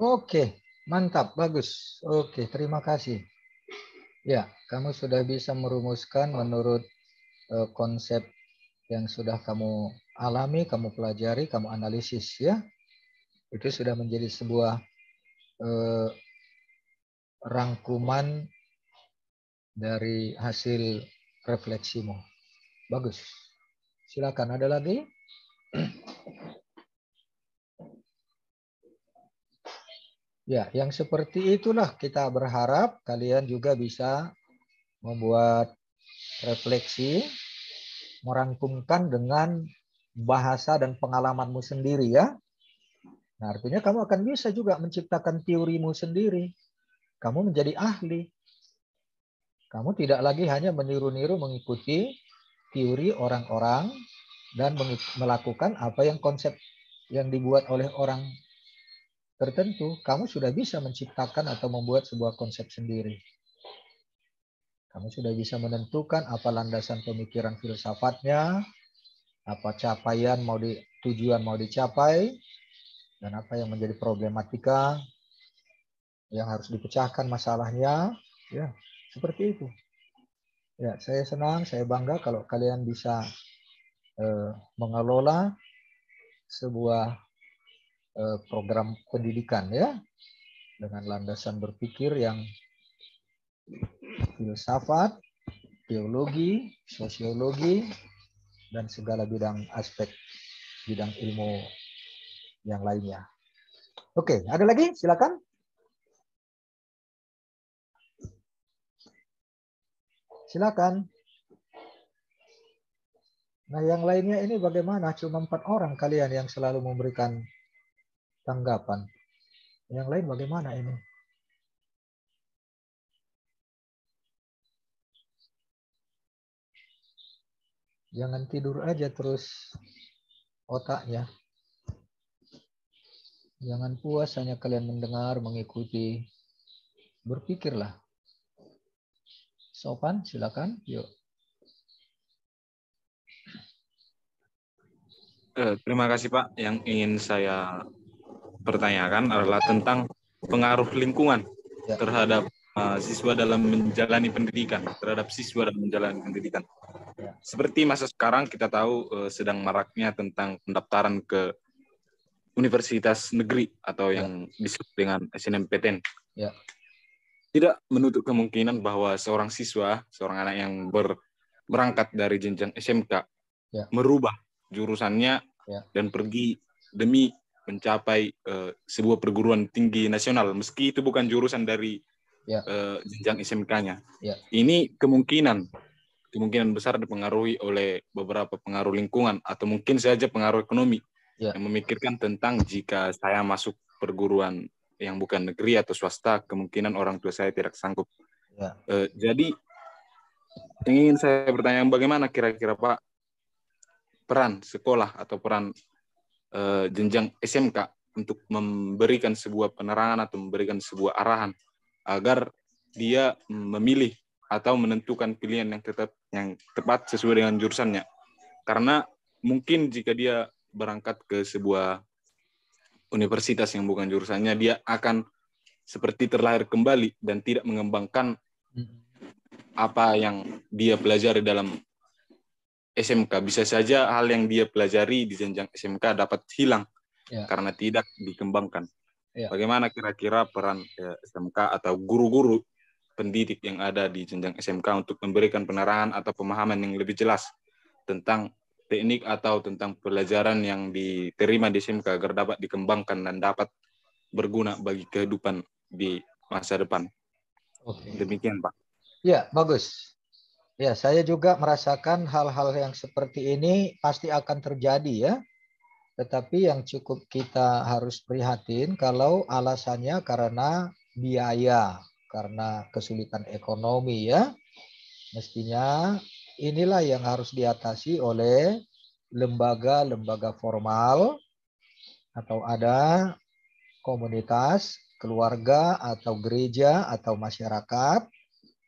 Oke, mantap, bagus. Oke, terima kasih. Ya, kamu sudah bisa merumuskan menurut konsep yang sudah kamu alami, kamu pelajari, kamu analisis ya. Itu sudah menjadi sebuah rangkuman dari hasil refleksimu. Bagus. Silakan, ada lagi? Ya, yang seperti itulah kita berharap kalian juga bisa membuat refleksi, merangkumkan dengan bahasa dan pengalamanmu sendiri ya. Nah, artinya kamu akan bisa juga menciptakan teorimu sendiri. Kamu menjadi ahli. Kamu tidak lagi hanya meniru-niru mengikuti teori orang-orang dan melakukan apa yang konsep yang dibuat oleh orang tertentu. Kamu sudah bisa menciptakan atau membuat sebuah konsep sendiri. Kamu sudah bisa menentukan apa landasan pemikiran filsafatnya, apa capaian tujuan mau dicapai, dan apa yang menjadi problematika yang harus dipecahkan masalahnya. Ya, seperti itu. Ya, saya senang, saya bangga kalau kalian bisa mengelola sebuah program pendidikan ya dengan landasan berpikir yang filsafat, teologi, sosiologi, dan segala aspek bidang ilmu yang lainnya. Oke, ada lagi? Silakan. Silakan. Nah, yang lainnya ini bagaimana? Cuma 4 orang kalian yang selalu memberikan tanggapan. Yang lain bagaimana ini? Jangan tidur aja terus otaknya. Jangan puas hanya kalian mendengar, mengikuti. Berpikirlah. Sopan, silakan. Yuk. Terima kasih Pak. Yang ingin saya pertanyakan adalah tentang pengaruh lingkungan terhadap siswa dalam menjalani pendidikan, Seperti masa sekarang kita tahu sedang maraknya tentang pendaftaran ke universitas negeri atau yang disebut dengan SNMPTN. Ya. Tidak menutup kemungkinan bahwa seorang siswa, seorang anak yang berangkat dari jenjang SMK merubah jurusannya dan pergi demi mencapai sebuah perguruan tinggi nasional, meski itu bukan jurusan dari jenjang SMK-nya. Ini kemungkinan besar dipengaruhi oleh beberapa pengaruh lingkungan atau mungkin saja pengaruh ekonomi yang memikirkan tentang jika saya masuk perguruan yang bukan negeri atau swasta, kemungkinan orang tua saya tidak sanggup. Jadi yang ingin saya bertanya, bagaimana kira-kira Pak peran sekolah atau peran jenjang SMK untuk memberikan sebuah penerangan atau memberikan sebuah arahan agar dia memilih atau menentukan pilihan yang tepat sesuai dengan jurusannya. Karena mungkin jika dia berangkat ke sebuah universitas yang bukan jurusannya, dia akan seperti terlahir kembali dan tidak mengembangkan apa yang dia pelajari dalam SMK. Bisa saja hal yang dia pelajari di jenjang SMK dapat hilang karena tidak dikembangkan. Bagaimana kira-kira peran SMK atau guru-guru pendidik yang ada di jenjang SMK untuk memberikan penerangan atau pemahaman yang lebih jelas tentang teknik atau tentang pelajaran yang diterima di SMK agar dapat dikembangkan dan dapat berguna bagi kehidupan di masa depan. Demikian, Pak. Ya, bagus. Ya, saya juga merasakan hal-hal yang seperti ini pasti akan terjadi ya. Tetapi yang cukup kita harus prihatin kalau alasannya karena biaya, karena kesulitan ekonomi ya. Mestinya inilah yang harus diatasi oleh lembaga-lembaga formal atau ada komunitas, keluarga atau gereja atau masyarakat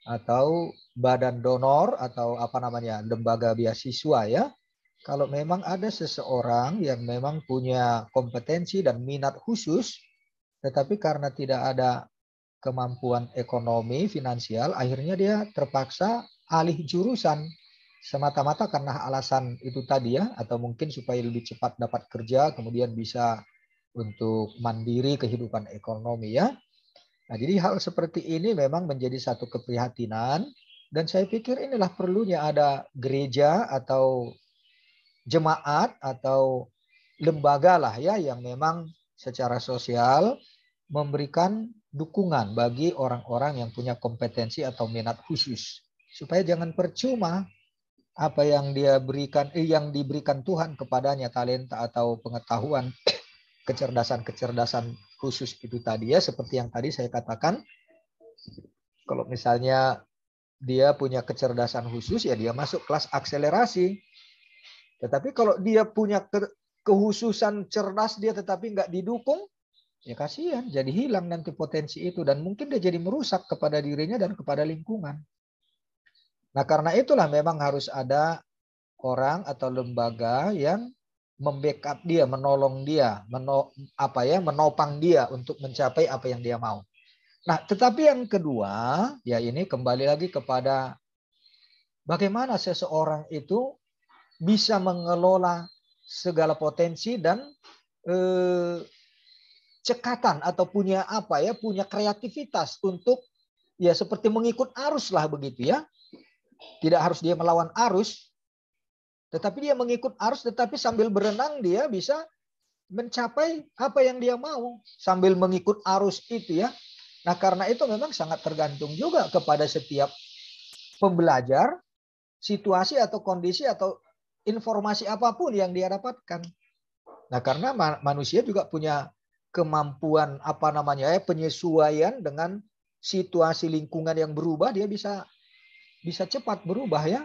atau badan donor atau apa namanya lembaga beasiswa ya Kalau memang ada seseorang yang memang punya kompetensi dan minat khusus, tetapi karena tidak ada kemampuan ekonomi, finansial, akhirnya dia terpaksa alih jurusan. Semata-mata karena alasan itu tadi ya, atau mungkin supaya lebih cepat dapat kerja, kemudian bisa untuk mandiri kehidupan ekonomi ya. Nah, jadi hal seperti ini memang menjadi satu keprihatinan, dan saya pikir inilah perlunya ada gereja atau jemaat atau lembaga lah ya yang memang secara sosial memberikan dukungan bagi orang-orang yang punya kompetensi atau minat khusus, supaya jangan percuma apa yang dia berikan, yang diberikan Tuhan kepadanya, talenta atau pengetahuan, kecerdasan khusus itu tadi ya, seperti yang tadi saya katakan. Kalau misalnya dia punya kecerdasan khusus, ya dia masuk kelas akselerasi. Tetapi kalau dia punya kehususan cerdas dia tetapi nggak didukung, ya kasihan, jadi hilang nanti potensi itu, dan mungkin dia jadi merusak kepada dirinya dan kepada lingkungan. Nah, karena itulah memang harus ada orang atau lembaga yang membackup dia, menolong dia, menopang dia untuk mencapai apa yang dia mau. Nah, tetapi yang kedua, ya ini kembali lagi kepada bagaimana seseorang itu bisa mengelola segala potensi dan cekatan atau punya punya kreativitas untuk ya seperti mengikut arus lah begitu ya. Tidak harus dia melawan arus, tetapi dia mengikut arus, tetapi sambil berenang dia bisa mencapai apa yang dia mau sambil mengikut arus itu ya. Nah, karena itu memang sangat tergantung juga kepada setiap pembelajar, situasi atau kondisi atau informasi apapun yang dia dapatkan. Nah, karena manusia juga punya kemampuan penyesuaian dengan situasi lingkungan yang berubah, dia bisa cepat berubah ya.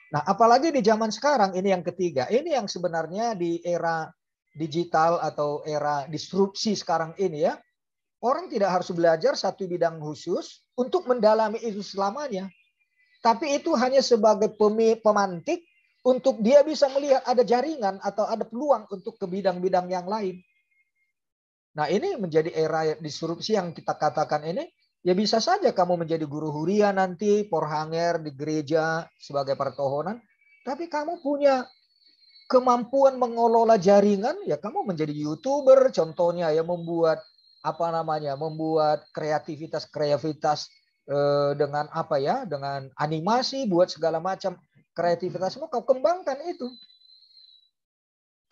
Nah, apalagi di zaman sekarang ini yang ketiga, ini yang sebenarnya di era digital atau era disrupsi sekarang ini ya, orang tidak harus belajar satu bidang khusus untuk mendalami itu selamanya. Tapi itu hanya sebagai pemantik untuk dia bisa melihat ada jaringan atau ada peluang untuk ke bidang-bidang yang lain. Nah, ini menjadi era disrupsi yang kita katakan ini. Ya bisa saja kamu menjadi guru huria nanti, porhanger di gereja sebagai pertohonan. Tapi kamu punya kemampuan mengelola jaringan, ya kamu menjadi YouTuber contohnya ya, membuat membuat kreativitas dengan dengan animasi, buat segala macam kreativitasmu kau kembangkan itu.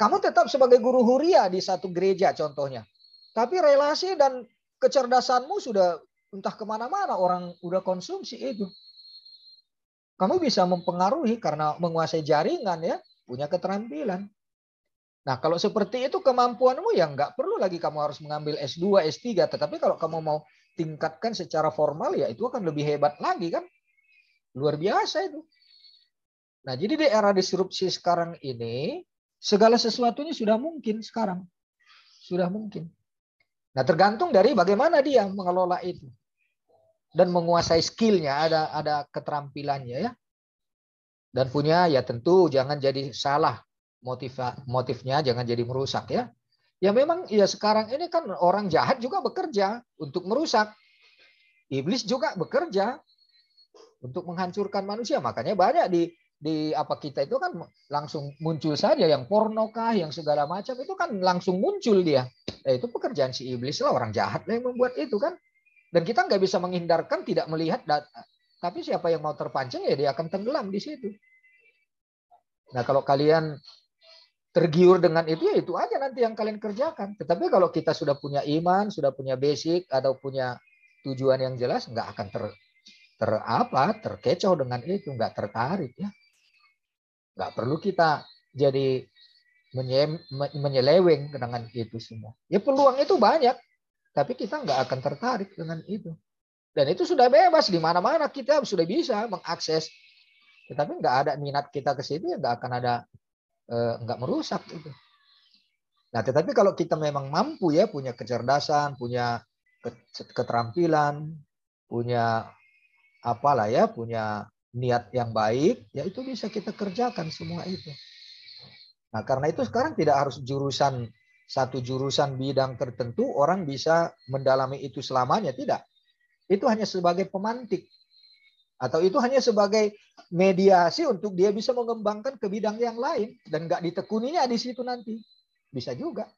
Kamu tetap sebagai guru huria di satu gereja contohnya, tapi relasi dan kecerdasanmu sudah entah kemana-mana, orang udah konsumsi itu. Kamu bisa mempengaruhi karena menguasai jaringan ya, punya keterampilan. Nah, kalau seperti itu kemampuanmu ya nggak perlu lagi kamu harus mengambil S2, S3. Tetapi kalau kamu mau tingkatkan secara formal ya itu akan lebih hebat lagi kan. Luar biasa itu. Nah, jadi di era disrupsi sekarang ini segala sesuatunya sudah mungkin sekarang. Sudah mungkin. Nah, tergantung dari bagaimana dia mengelola itu. Dan menguasai skillnya, ada keterampilannya ya. Dan punya ya tentu jangan jadi salah. Motifnya jangan jadi merusak ya. Ya memang ya sekarang ini kan orang jahat juga bekerja untuk merusak. Iblis juga bekerja untuk menghancurkan manusia. Makanya banyak di kita itu kan langsung muncul saja yang pornokah, yang segala macam itu kan langsung muncul dia. Itu pekerjaan si iblis lah, orang jahat lah yang membuat itu kan. Dan kita nggak bisa menghindarkan tidak melihat data. Tapi siapa yang mau terpancing ya dia akan tenggelam di situ. Nah, kalau kalian tergiur dengan itu ya itu aja nanti yang kalian kerjakan. Tetapi kalau kita sudah punya iman, sudah punya basic atau punya tujuan yang jelas, nggak akan terkecoh dengan itu, nggak tertarik ya. Nggak perlu kita jadi menyeleweng dengan itu semua. Ya peluang itu banyak, tapi kita nggak akan tertarik dengan itu. Dan itu sudah bebas di mana-mana kita sudah bisa mengakses. Tetapi nggak ada minat kita ke situ ya nggak akan ada. Nggak merusak itu. Nah, tetapi kalau kita memang mampu ya punya kecerdasan, punya keterampilan, punya punya niat yang baik, ya itu bisa kita kerjakan semua itu. Nah, karena itu sekarang tidak harus satu jurusan bidang tertentu orang bisa mendalami itu selamanya, tidak. Itu hanya sebagai pemantik. Atau itu hanya sebagai mediasi untuk dia bisa mengembangkan ke bidang yang lain. Dan nggak ditekuninya di situ nanti. Bisa juga.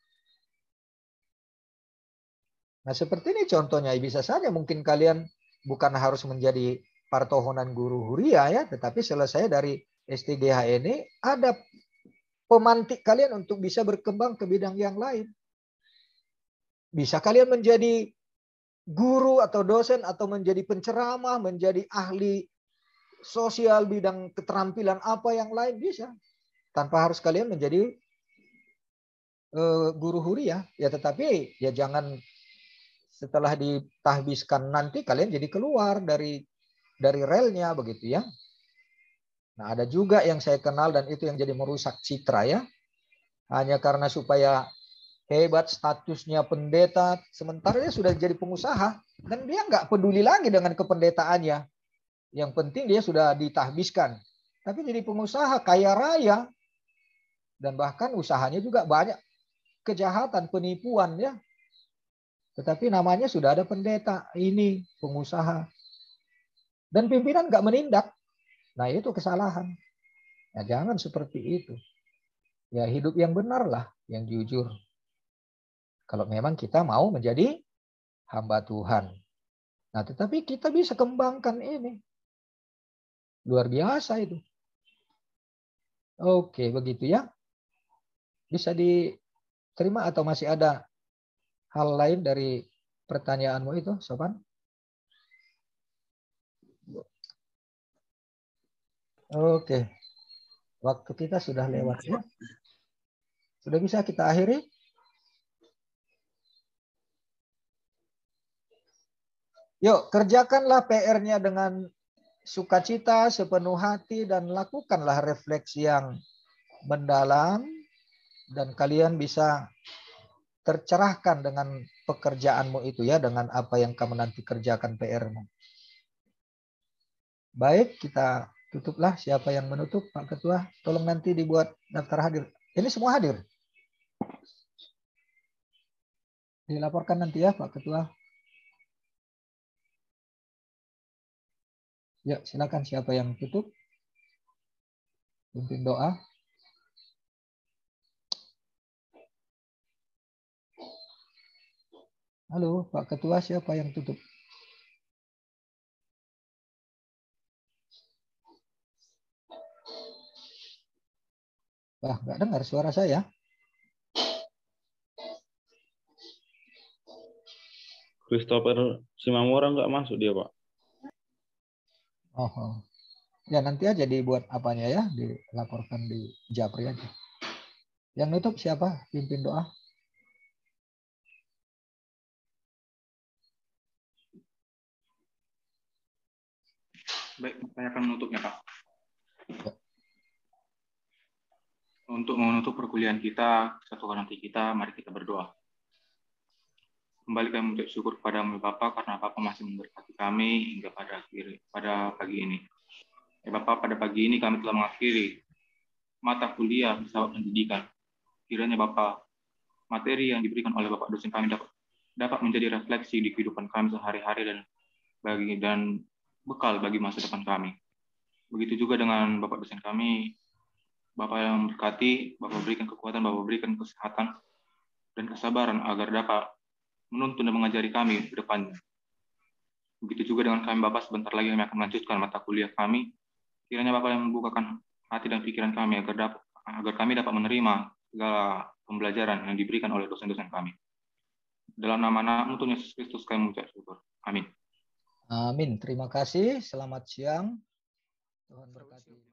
Nah, seperti ini contohnya. Bisa saja mungkin kalian bukan harus menjadi partohonan guru huria ya, tetapi selesai dari STGH ini ada pemantik kalian untuk bisa berkembang ke bidang yang lain. Bisa kalian menjadi guru atau dosen atau menjadi penceramah, menjadi ahli sosial bidang keterampilan apa yang lain bisa. Tanpa harus kalian menjadi guru huria ya, tetapi ya jangan setelah ditahbiskan nanti kalian jadi keluar dari relnya begitu ya. Nah, ada juga yang saya kenal dan itu yang jadi merusak citra ya. Hanya karena supaya hebat statusnya pendeta, sementara dia sudah jadi pengusaha dan dia nggak peduli lagi dengan kependetaannya. Yang penting dia sudah ditahbiskan. Tapi jadi pengusaha kaya raya dan bahkan usahanya juga banyak kejahatan, penipuan ya. Tetapi namanya sudah ada pendeta, ini pengusaha. Dan pimpinan nggak menindak. Nah, itu kesalahan. Nah, jangan seperti itu. Ya, hidup yang benar lah, yang jujur. Kalau memang kita mau menjadi hamba Tuhan. Nah, tetapi kita bisa kembangkan ini. Luar biasa itu. Oke, begitu ya. Bisa diterima atau masih ada hal lain dari pertanyaanmu itu, Sopan? Oke. Waktu kita sudah lewat ya. Sudah bisa kita akhiri? Yuk, kerjakanlah PR-nya dengan sukacita, sepenuh hati, dan lakukanlah refleksi yang mendalam, dan kalian bisa tercerahkan dengan pekerjaanmu itu ya, dengan apa yang kamu nanti kerjakan PR-mu. Baik, kita tutuplah. Siapa yang menutup, Pak Ketua? Tolong nanti dibuat daftar hadir. Ini semua hadir. Dilaporkan nanti ya, Pak Ketua. Ya, silakan siapa yang tutup. Pimpin doa. Halo, Pak Ketua, siapa yang tutup? Wah, nggak dengar suara saya. Christopher Simamora nggak masuk dia, Pak. Oh. Ya, nanti aja dibuat apanya ya, dilaporkan di Japri aja. Yang nutup siapa? Pimpin doa. Baik, saya akan menutupnya, Pak. Untuk menutup perkuliahan kita, satu nanti kita, mari kita berdoa. Kembali kami mengucap syukur kepadamu Bapa karena Bapa masih memberkati kami hingga pada pagi ini. Ya Bapa, pada pagi ini kami telah mengakhiri mata kuliah filsafat pendidikan. Kiranya Bapa, materi yang diberikan oleh Bapak dosen kami dapat menjadi refleksi di kehidupan kami sehari-hari dan bekal bagi masa depan kami. Begitu juga dengan Bapak dosen kami, Bapak yang memberkati, Bapak berikan kekuatan, Bapak berikan kesehatan dan kesabaran agar dapat menuntun dan mengajari kami ke depannya. Begitu juga dengan kami Bapak, sebentar lagi kami akan melanjutkan mata kuliah kami. Kiranya Bapak yang membukakan hati dan pikiran kami agar kami dapat menerima segala pembelajaran yang diberikan oleh dosen-dosen kami. Dalam nama Tuhan Yesus Kristus kami mengucap syukur. Amin. Amin. Terima kasih. Selamat siang. Tuhan berkati.